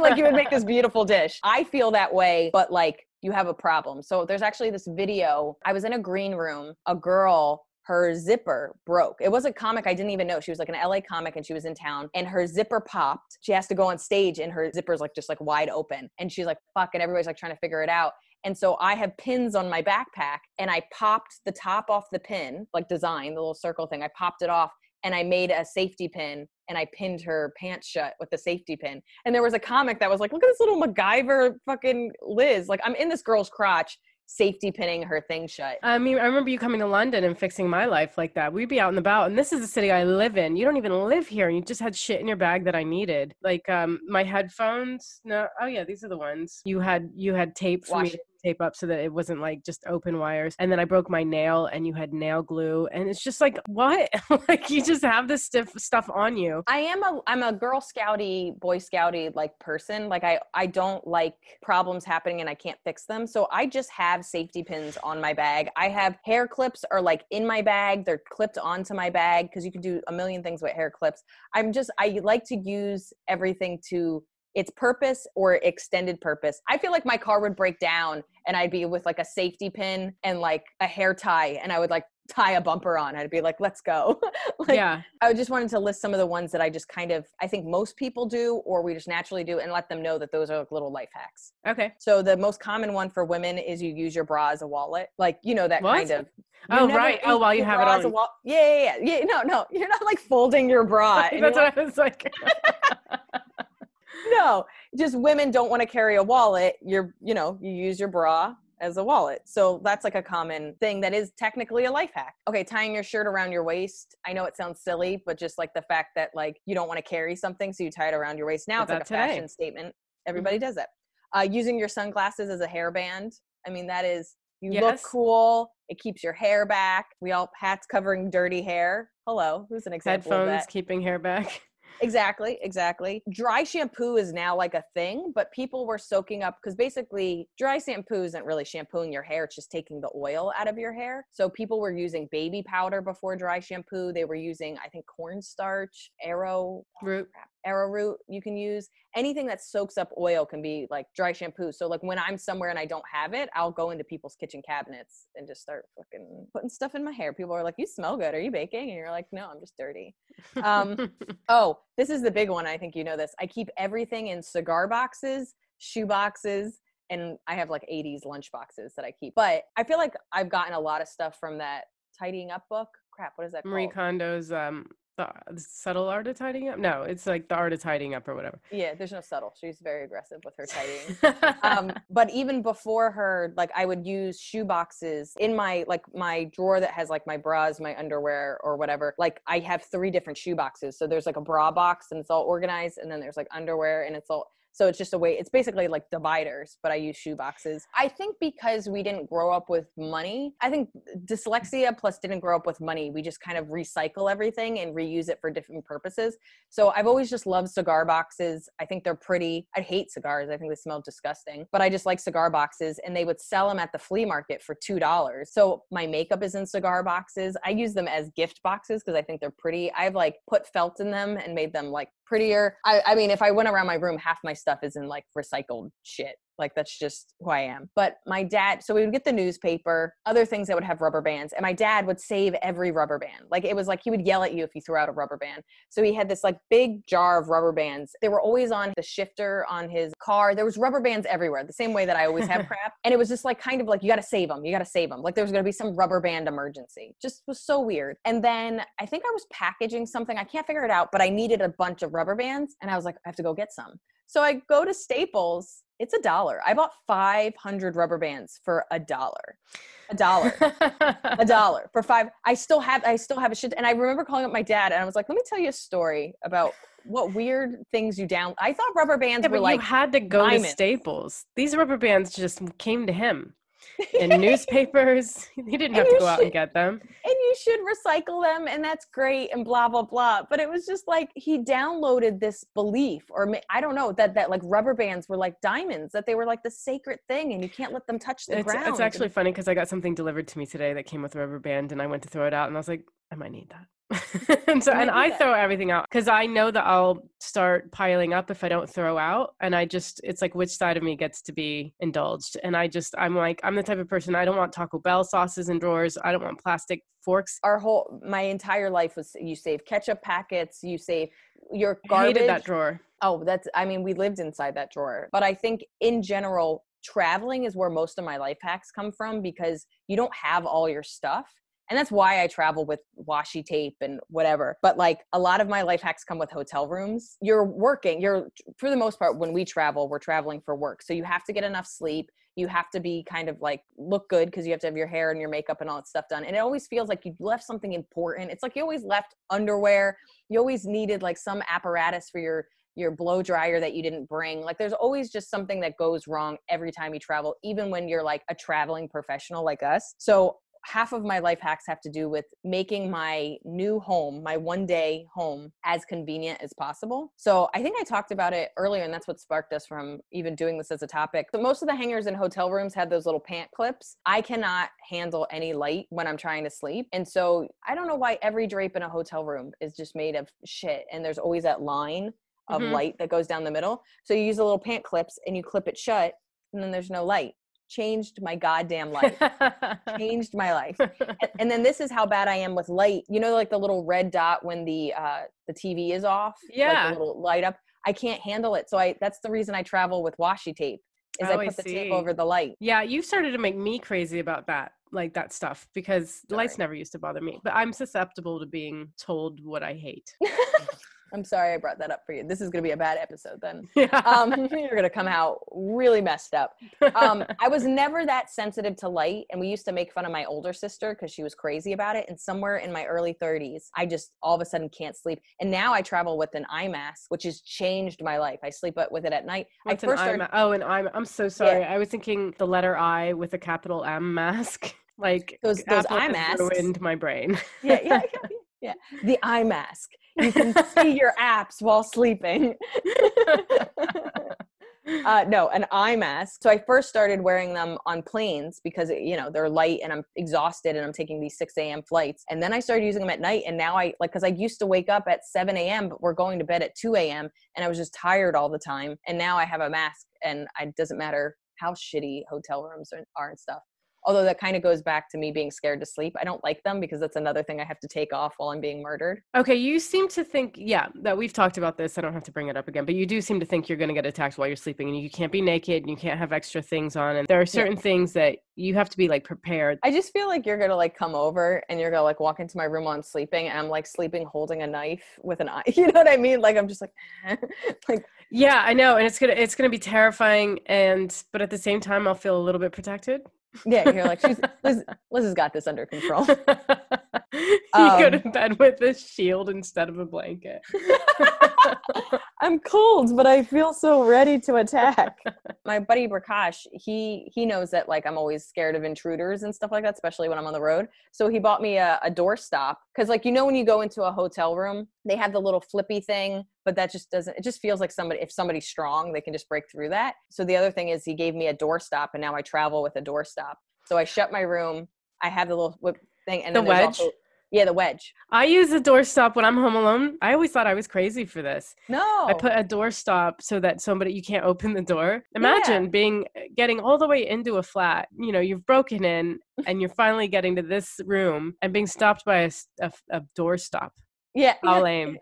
Like you would make this beautiful dish. I feel that way, but like you have a problem. So there's actually this video. I was in a green room, a girl, her zipper broke. It was a comic I didn't even know. She was like an LA comic and she was in town and her zipper popped. She has to go on stage and her zipper's like just like wide open. And she's like, fuck. And everybody's like trying to figure it out. And so I have pins on my backpack and I popped the top off the pin, like design, the little circle thing. I popped it off and I made a safety pin and I pinned her pants shut with the safety pin. And there was a comic that was like, look at this little MacGyver fucking Liz. Like I'm in this girl's crotch safety pinning her thing shut. I mean, I remember you coming to London and fixing my life like that. We'd be out and about, and this is the city I live in. You don't even live here, and you just had shit in your bag that I needed. Like my headphones. No, oh yeah, these are the ones. You had tape for me to tape up so that it wasn't like just open wires. And then I broke my nail and you had nail glue. And it's just like, what? Like you just have this stiff stuff on you. I'm a Girl Scouty, Boy Scouty like person. Like I don't like problems happening and I can't fix them. So I just have safety pins on my bag. I have hair clips are like in my bag. They're clipped onto my bag because you can do a million things with hair clips. I like to use everything to its purpose or extended purpose. I feel like my car would break down and I'd be with like a safety pin and like a hair tie and I would like tie a bumper on. I'd be like, let's go. Like, yeah. I just wanted to list some of the ones that I just kind of, I think most people do, or we just naturally do, and let them know that those are like little life hacks. Okay. So the most common one for women is you use your bra as a wallet. Like, you know, that kind of. Oh, right. Oh, while you have it on. Yeah. No, you're not like folding your bra. That's what I was like. No, just women don't want to carry a wallet. You use your bra as a wallet. So that's like a common thing that is technically a life hack. Okay, tying your shirt around your waist. I know it sounds silly, but just like the fact that like you don't want to carry something, so you tie it around your waist. Now it's like a fashion statement. Everybody does that. Using your sunglasses as a hairband. I mean, that is, you look cool. It keeps your hair back. We all, hats covering dirty hair. Hello, who's an example of that? Headphones keeping hair back. Exactly. Dry shampoo is now like a thing, but people were soaking up, because basically dry shampoo isn't really shampooing your hair. It's just taking the oil out of your hair. So people were using baby powder before dry shampoo. They were using, I think, cornstarch, arrowroot you can use. Anything that soaks up oil can be like dry shampoo. So like when I'm somewhere and I don't have it, I'll go into people's kitchen cabinets and just start fucking putting stuff in my hair. People are like, you smell good. Are you baking? And you're like, no, I'm just dirty. Oh, this is the big one. I think you know this. I keep everything in cigar boxes, shoe boxes, and I have like 80s lunch boxes that I keep. But I feel like I've gotten a lot of stuff from that tidying up book. Crap, what is that Marie called? Kondo's the subtle art of tidying up. No, it's like the art of tidying up or whatever. Yeah, there's no subtle. She's very aggressive with her tidying. But even before her, like I would use shoe boxes in my drawer that has like my bras, my underwear or whatever. Like I have 3 different shoe boxes. So there's like a bra box and it's all organized, and then there's like underwear and it's all. So it's just a way, it's basically like dividers, but I use shoe boxes. I think because we didn't grow up with money, I think dyslexia plus didn't grow up with money. We just kind of recycle everything and reuse it for different purposes. So I've always just loved cigar boxes. I think they're pretty. I hate cigars. I think they smell disgusting, but I just like cigar boxes, and they would sell them at the flea market for $2. So my makeup is in cigar boxes. I use them as gift boxes because I think they're pretty. I've like put felt in them and made them like prettier. I mean, if I went around my room, half my stuff is in like recycled shit. Like that's just who I am. But my dad, so we would get the newspaper, other things that would have rubber bands, and my dad would save every rubber band. Like it was like he would yell at you if you threw out a rubber band. So he had this like big jar of rubber bands. They were always on the shifter on his car. There was rubber bands everywhere, the same way that I always have crap. And it was just like kind of like, you got to save them. You got to save them. Like there was going to be some rubber band emergency. Just was so weird. And then I think I was packaging something. I can't figure it out, but I needed a bunch of rubber bands. And I was like, I have to go get some. So I go to Staples. It's $1. I bought 500 rubber bands for $1. $1 for 5. I still have a shit. And I remember calling up my dad and I was like, let me tell you a story about what weird things you down. I thought rubber bands were like, you had to go diamonds. To Staples. These rubber bands just came to him. In newspapers, he didn't have to go out and get them. And you should recycle them, and that's great, and blah, blah, blah. But it was just like he downloaded this belief, or I don't know, that like rubber bands were like diamonds, that they were like the sacred thing, and you can't let them touch the ground. It's actually funny because I got something delivered to me today that came with a rubber band, and I went to throw it out, and I was like, I might need that. and I throw everything out because I know that I'll start piling up if I don't throw out. And it's like, which side of me gets to be indulged? And I'm the type of person, I don't want Taco Bell sauces in drawers. I don't want plastic forks. My entire life was, you save ketchup packets, you save your garbage. I hated that drawer. Oh, we lived inside that drawer. But I think in general, traveling is where most of my life hacks come from, because you don't have all your stuff. And that's why I travel with washi tape and whatever. But like a lot of my life hacks come with hotel rooms. For the most part, when we travel, we're traveling for work. So you have to get enough sleep. You have to be kind of like look good, because you have to have your hair and your makeup and all that stuff done. And it always feels like you left something important. It's like you always left underwear. You always needed like some apparatus for your blow dryer that you didn't bring. Like there's always just something that goes wrong every time you travel, even when you're like a traveling professional like us. So half of my life hacks have to do with making my new home, my one-day home, as convenient as possible. So I think I talked about it earlier, and that's what sparked us from even doing this as a topic. But most of the hangers in hotel rooms had those little pant clips. I cannot handle any light when I'm trying to sleep. And so I don't know why every drape in a hotel room is just made of shit. And there's always that line of light that goes down the middle. So you use the little pant clips and you clip it shut, and then there's no light. Changed my goddamn life. Changed my life. And then this is how bad I am with light. You know, like the little red dot when the TV is off? Yeah. Like the little light up. I can't handle it. So that's the reason I travel with washi tape, is I put the tape over the light. Yeah, you started to make me crazy about that, like that stuff, because lights never used to bother me. But I'm susceptible to being told what I hate. I'm sorry I brought that up for you. This is going to be a bad episode then. Yeah. You're going to come out really messed up. I was never that sensitive to light, and we used to make fun of my older sister because she was crazy about it. And somewhere in my early 30s, I just all of a sudden can't sleep. And now I travel with an eye mask, which has changed my life. I sleep with it at night. What's an eye mask? Oh, an eye mask. I'm so sorry. Yeah. I was thinking the letter I with a capital M mask. Like those eye masks ruined my brain. Yeah. The eye mask. You can see your apps while sleeping. No, an eye mask. So I first started wearing them on planes because, they're light and I'm exhausted and I'm taking these 6 a.m. flights. And then I started using them at night. And now because I used to wake up at 7 a.m., but we're going to bed at 2 a.m. and I was just tired all the time. And now I have a mask and it doesn't matter how shitty hotel rooms are and stuff. Although that kind of goes back to me being scared to sleep. I don't like them because that's another thing I have to take off while I'm being murdered. Okay, you seem to think, that we've talked about this. I don't have to bring it up again, but you do seem to think you're going to get attacked while you're sleeping and you can't be naked and you can't have extra things on. And there are certain things that you have to be like prepared. I just feel like you're going to like come over and you're going to like walk into my room while I'm sleeping and I'm like sleeping holding a knife with an eye. You know what I mean? Like I'm just like, like. Yeah, I know. And it's going to be terrifying. But at the same time, I'll feel a little bit protected. Yeah, you're like, Liz has got this under control. You go to bed with a shield instead of a blanket. I'm cold, but I feel so ready to attack. My buddy Prakash, he knows that like I'm always scared of intruders and stuff like that, especially when I'm on the road. So he bought me a doorstop because like, when you go into a hotel room, they have the little flippy thing, but that just doesn't, it just feels like if somebody's strong, they can just break through that. So the other thing is he gave me a doorstop and now I travel with a doorstop. So I shut my room. I have the little whip thing and the then wedge. The wedge. I use a doorstop when I'm home alone. I always thought I was crazy for this. No. I put a doorstop so that you can't open the door. Imagine getting all the way into a flat. You've broken in and you're finally getting to this room and being stopped by a doorstop. Yeah. How lame.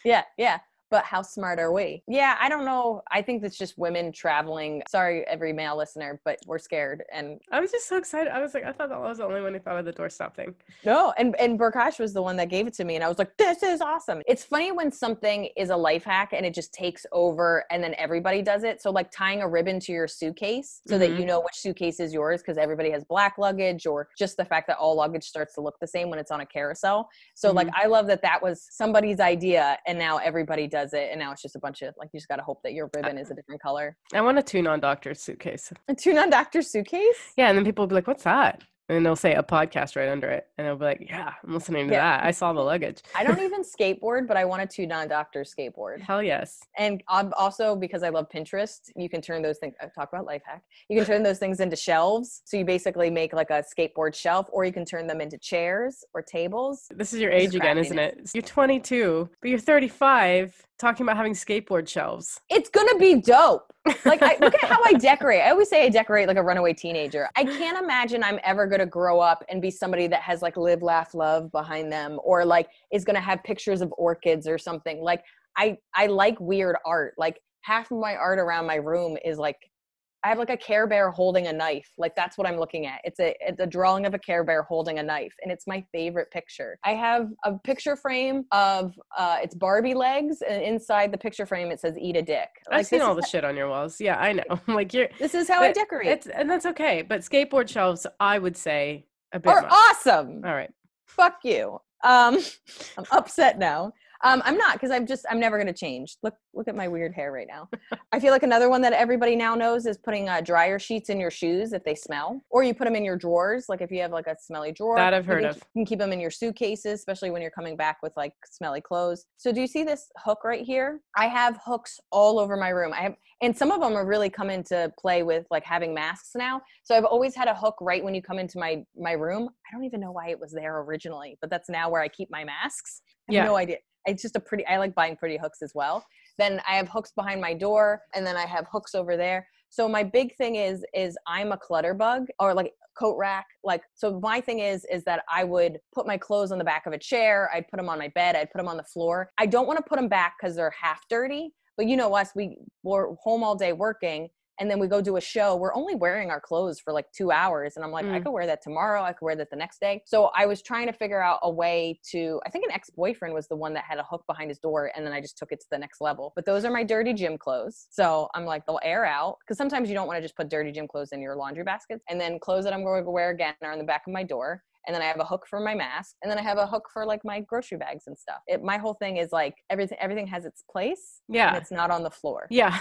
Yeah. But how smart are we? Yeah, I don't know. I think that's just women traveling. Sorry, every male listener, but we're scared. And I was just so excited. I was like, I thought that was the only one who thought of the doorstop thing. No, and Prakash was the one that gave it to me. And I was like, this is awesome. It's funny when something is a life hack and it just takes over and then everybody does it. So like tying a ribbon to your suitcase so that you know which suitcase is yours because everybody has black luggage, or just the fact that all luggage starts to look the same when it's on a carousel. So like, I love that was somebody's idea and now everybody does it, and now it's just a bunch of like, you just got to hope that your ribbon is a different color. I want a tune-on doctor's suitcase. A tune-on doctor's suitcase? Yeah, and then people will be like, what's that? And they'll say a podcast right under it. And they'll be like, yeah, I'm listening to that. I saw the luggage. I don't even skateboard, but I want a tune-on doctor's skateboard. Hell yes. And also, because I love Pinterest, you can turn those things, I talk about life hack. You can turn those things into shelves. So you basically make like a skateboard shelf, or you can turn them into chairs or tables. This is your age again, isn't it? You're 22, but you're 35. Talking about having skateboard shelves. It's gonna be dope. Like, look at how I decorate. I always say I decorate like a runaway teenager. I can't imagine I'm ever gonna grow up and be somebody that has like live, laugh, love behind them, or like is gonna have pictures of orchids or something. Like, I like weird art. Like half of my art around my room is like, I have like a Care Bear holding a knife. Like that's what I'm looking at. It's a drawing of a Care Bear holding a knife. And it's my favorite picture. I have a picture frame of, it's Barbie legs. And inside the picture frame, it says eat a dick. Like, I've seen all the shit on your walls. Yeah, I know. Like this is how I decorate. And that's okay. But skateboard shelves, I would say a bit are awesome. All right. Fuck you. I'm upset now. I'm not, because I'm never going to change. Look at my weird hair right now. I feel like another one that everybody now knows is putting dryer sheets in your shoes if they smell, or you put them in your drawers. Like if you have like a smelly drawer. That I've heard of. You can keep them in your suitcases, especially when you're coming back with like smelly clothes. So do you see this hook right here? I have hooks all over my room. And some of them are really come into play with like having masks now. So I've always had a hook right when you come into my room. I don't even know why it was there originally, but that's now where I keep my masks. I have no idea. It's just I like buying pretty hooks as well. Then I have hooks behind my door, and then I have hooks over there. So my big thing is I'm a clutter bug, or like coat rack. Like, so my thing is that I would put my clothes on the back of a chair. I'd put them on my bed. I'd put them on the floor. I don't want to put them back because they're half dirty, but you know us, we're home all day working. and then we go do a show. We're only wearing our clothes for like 2 hours. And I'm like, I could wear that tomorrow. I could wear that the next day. So I was trying to figure out a way to, I think an ex-boyfriend was the one that had a hook behind his door. And then I just took it to the next level. But those are my dirty gym clothes. So I'm like, they'll air out. Because sometimes you don't want to just put dirty gym clothes in your laundry baskets. And then clothes that I'm going to wear again are on the back of my door. And then I have a hook for my mask. And then I have a hook for like my grocery bags and stuff. My whole thing is like everything has its place. Yeah. And it's not on the floor. Yeah.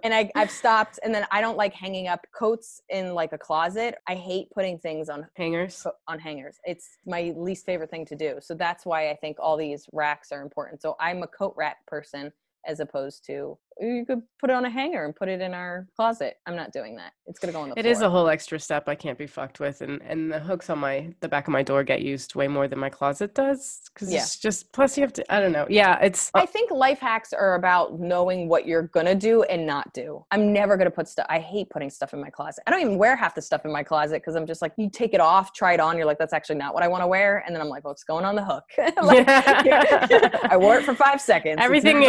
And I've stopped. And then I don't like hanging up coats in like a closet. I hate putting things on hangers. It's my least favorite thing to do. So that's why I think all these racks are important. So I'm a coat rack person, as opposed to, you could put it on a hanger and put it in our closet. I'm not doing that. It's going to go on the floor. It is a whole extra step I can't be fucked with. And the hooks on the back of my door get used way more than my closet does. Because it's just, plus you have to, I don't know. Yeah, it's. I think life hacks are about knowing what you're going to do and not do. I'm never going to put stuff. I hate putting stuff in my closet. I don't even wear half the stuff in my closet because I'm just like, you take it off, try it on. You're like, that's actually not what I want to wear. And then I'm like, well, it's going on the hook. I wore it for 5 seconds. Everything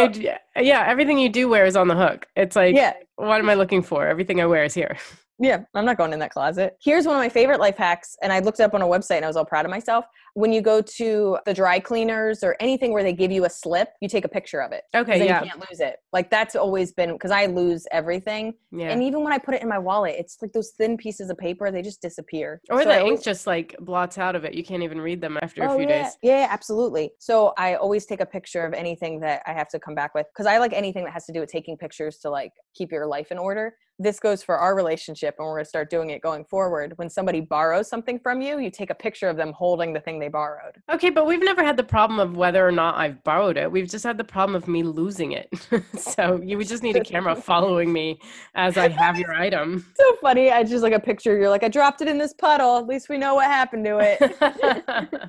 you do wear is on the hook. It's like, what am I looking for? Everything I wear is here. Yeah, I'm not going in that closet. Here's one of my favorite life hacks, and I looked it up on a website and I was all proud of myself. When you go to the dry cleaners or anything where they give you a slip, you take a picture of it. Okay, then you can't lose it. Like that's always been, because I lose everything. Yeah. And even when I put it in my wallet, it's like those thin pieces of paper, they just disappear. Or the ink just like blots out of it. You can't even read them after a few days. Yeah, absolutely. So I always take a picture of anything that I have to come back with, because I like anything that has to do with taking pictures to like keep your life in order. This goes for our relationship, and we're going to start doing it going forward. When somebody borrows something from you, you take a picture of them holding the thing they borrowed. Okay, but we've never had the problem of whether or not I've borrowed it. We've just had the problem of me losing it. So you would just need a camera following me as I have your item. So funny. I just like a picture. You're like, I dropped it in this puddle. At least we know what happened to it.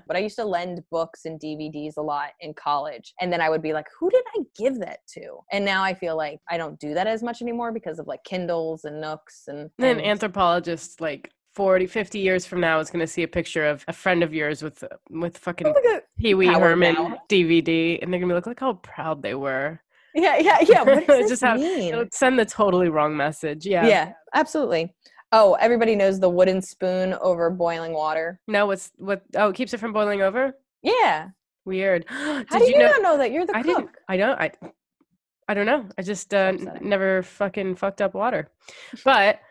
But I used to lend books and DVDs a lot in college. And then I would be like, who did I give that to? And now I feel like I don't do that as much anymore because of like Kindle and Nooks and anthropologists like 40, 50 years from now is going to see a picture of a friend of yours with fucking Pee Wee Herman DVD, and they're going to be like, look how proud they were. Yeah. What does this mean? It'll send the totally wrong message. Yeah, absolutely. Oh, everybody knows the wooden spoon over boiling water. No, it keeps it from boiling over? Yeah. Weird. How do you not know that? You're the cook. I don't know. I just never fucking fucked up water. But,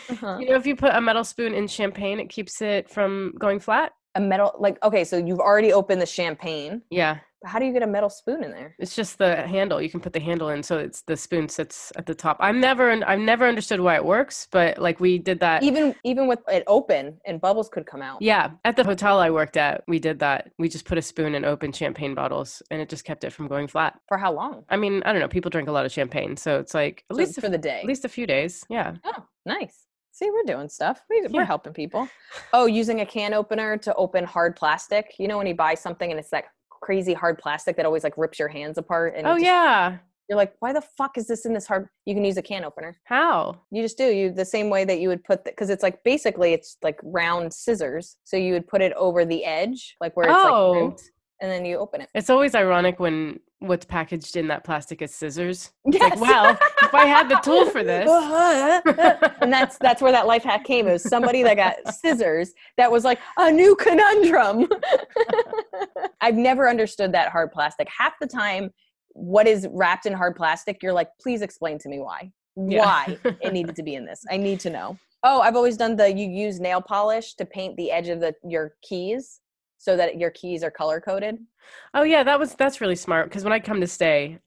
if you put a metal spoon in champagne, it keeps it from going flat. A metal, okay, so you've already opened the champagne. Yeah. How do you get a metal spoon in there? It's just the handle. You can put the handle in, so the spoon sits at the top. I've never understood why it works, but like we did that. Even with it open and bubbles could come out. Yeah, at the hotel I worked at, we did that. We just put a spoon in open champagne bottles, and it just kept it from going flat. For how long? I mean, I don't know. People drink a lot of champagne, so it's like at least for the day. At least a few days. Yeah. Oh, nice. See, we're doing stuff. We're helping people. Oh, using a can opener to open hard plastic. You know when you buy something and it's that crazy hard plastic that always like rips your hands apart. And you're like, why the fuck is this in this hard? You can use a can opener. How? You just do. The same way that you would put, because it's like basically it's like round scissors. So you would put it over the edge, like where it's like ripped, and then you open it. It's always ironic when what's packaged in that plastic is scissors. It's like, well, if I had the tool for this. And that's where that life hack came. It was somebody that got scissors that was like a new conundrum. I've never understood that hard plastic. Half the time, what is wrapped in hard plastic, you're like, please explain to me why it needed to be in this. I need to know. Oh, I've always done you use nail polish to paint the edge of your keys so that your keys are color coded. Oh yeah, that's really smart, because when I come to stay,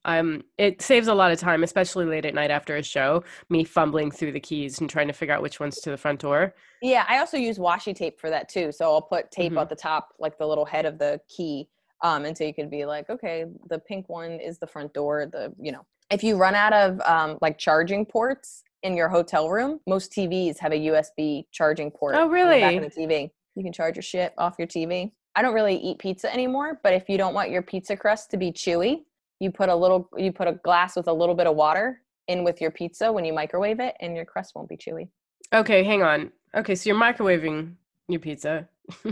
it saves a lot of time, especially late at night after a show, me fumbling through the keys and trying to figure out which one's to the front door. Yeah, I also use washi tape for that too. So I'll put tape at the top, like the little head of the key, and so you could be like, okay, the pink one is the front door. If you run out of like charging ports in your hotel room, most TVs have a USB charging port. Oh, really? On the back of the TV. You can charge your shit off your TV. I don't really eat pizza anymore, but if you don't want your pizza crust to be chewy, you put a glass with a little bit of water in with your pizza when you microwave it, and your crust won't be chewy. Okay, hang on. Okay, so you're microwaving your pizza.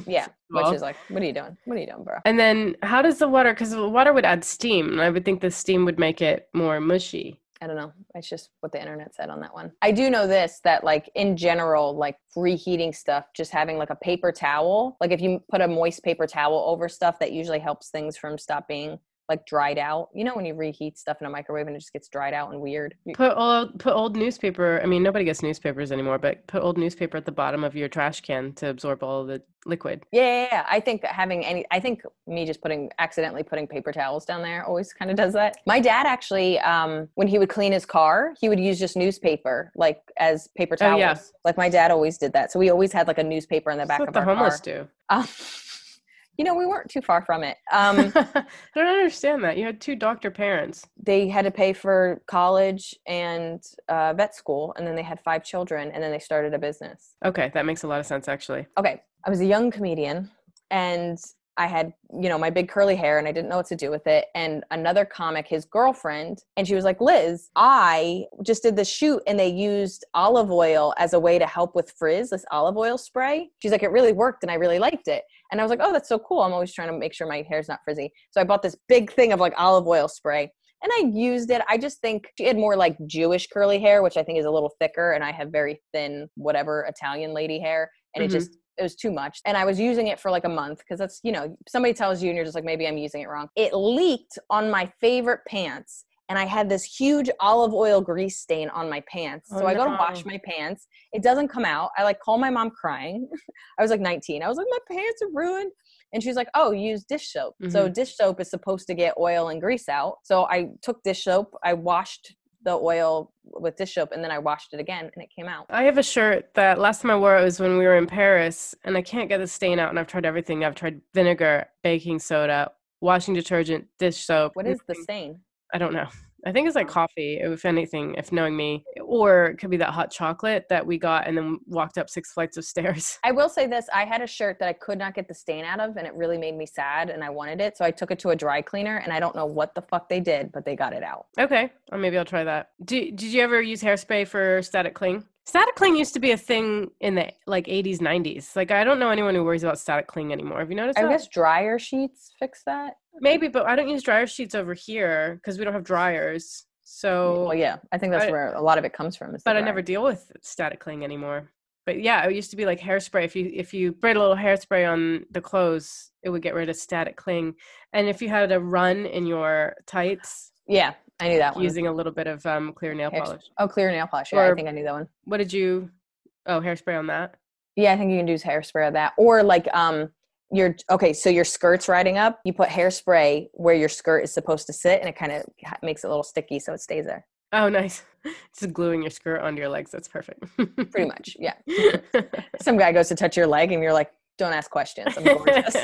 Yeah, which is like, what are you doing? What are you doing, bro? And then how does the water, because the water would add steam, and I would think the steam would make it more mushy. I don't know. It's just what the internet said on that one. I do know this, that like in general, like reheating stuff, just having like a paper towel, like if you put a moist paper towel over stuff, that usually helps things from stop being like dried out. You know, when you reheat stuff in a microwave and it just gets dried out and weird. Put old newspaper. I mean, nobody gets newspapers anymore, but put old newspaper at the bottom of your trash can to absorb all the liquid. Yeah. I think I think me just accidentally putting paper towels down there always kind of does that. My dad actually, when he would clean his car, he would use just newspaper, like as paper towels. Oh, yeah. Like my dad always did that. So we always had like a newspaper in the back That's of what our the homeless car. do. You know, we weren't too far from it. I don't understand that. You had 2 doctor parents. They had to pay for college and vet school, and then they had 5 children, and then they started a business. Okay, that makes a lot of sense, actually. Okay, I was a young comedian, and I had, you know, my big curly hair, and I didn't know what to do with it. And another comic, his girlfriend, and she was like, Liz, I just did this shoot, and they used olive oil as a way to help with frizz, this olive oil spray. She's like, it really worked, and I really liked it. And I was like, oh, that's so cool. I'm always trying to make sure my hair's not frizzy. So I bought this big thing of like olive oil spray, and I used it. I just think she had more like Jewish curly hair, which I think is a little thicker, and I have very thin, whatever, Italian lady hair. And it was too much. And I was using it for like a month because that's, you know, somebody tells you and you're just like, maybe I'm using it wrong. It leaked on my favorite pants. And I had this huge olive oil grease stain on my pants. So I go to wash my pants. It doesn't come out. I like call my mom crying. I was like 19. I was like, my pants are ruined. And she's like, oh, use dish soap. So dish soap is supposed to get oil and grease out. So I took dish soap. I washed the oil with dish soap, and then I washed it again, and it came out. I have a shirt that last time I wore it was when we were in Paris, and I can't get the stain out, and I've tried everything. I've tried vinegar, baking soda, washing detergent, dish soap. What is the stain? I don't know. I think it's like coffee, if anything, if knowing me. Or it could be that hot chocolate that we got and then walked up 6 flights of stairs. I will say this. I had a shirt that I could not get the stain out of, and it really made me sad, and I wanted it. So I took it to a dry cleaner, and I don't know what the fuck they did, but they got it out. Okay. Or maybe I'll try that. Did you ever use hairspray for static cling? Static cling used to be a thing in the like 80s, 90s. Like, I don't know anyone who worries about static cling anymore. Have you noticed that? I guess dryer sheets fix that. Maybe, but I don't use dryer sheets over here because we don't have dryers. So, well, yeah, I think that's where a lot of it comes from. But I never deal with static cling anymore. But yeah, it used to be like hairspray. If you sprayed a little hairspray on the clothes, it would get rid of static cling. And if you had a run in your tights, yeah, I knew that one. Using a little bit of clear nail polish. Oh, clear nail polish. Yeah, I think I knew that one. What did you? Oh, hairspray on that. Yeah, I think you can use hairspray on that, or like so your skirt's riding up, you put hairspray where your skirt is supposed to sit, and it kind of makes it a little sticky so it stays there. Oh, nice. Just gluing your skirt onto your legs. That's perfect. Pretty much, yeah. Some guy goes to touch your leg and you're like, don't ask questions. I'm gorgeous.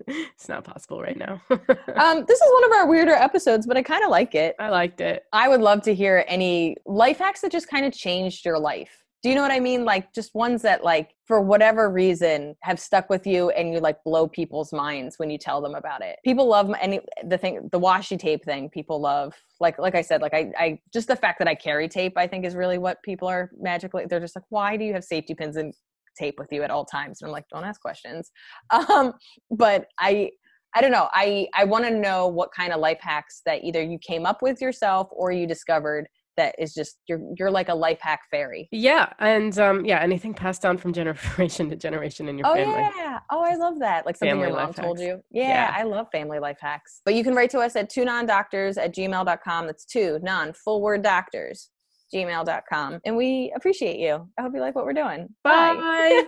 It's not possible right now. This is one of our weirder episodes, but I kind of like it. I liked it. I would love to hear any life hacks that just kind of changed your life. Do you know what I mean? Like just ones that like, for whatever reason have stuck with you and you like blow people's minds when you tell them about it. People love the washi tape thing. People love, like I said, like I just the fact that I carry tape, I think is really what people are magically, they're just like, why do you have safety pins and tape with you at all times? And I'm like, don't ask questions. But I don't know. I want to know what kind of life hacks that either you came up with yourself or you discovered that is just you're like a life hack fairy. Yeah, and anything passed down from generation to generation in your family. Oh yeah. Oh, I love that. Like something family your mom told hacks. you. Yeah, I love family life hacks. But you can write to us at twonondoctors@gmail.com. That's full word doctors gmail.com. And we appreciate you. I hope you like what we're doing. Bye.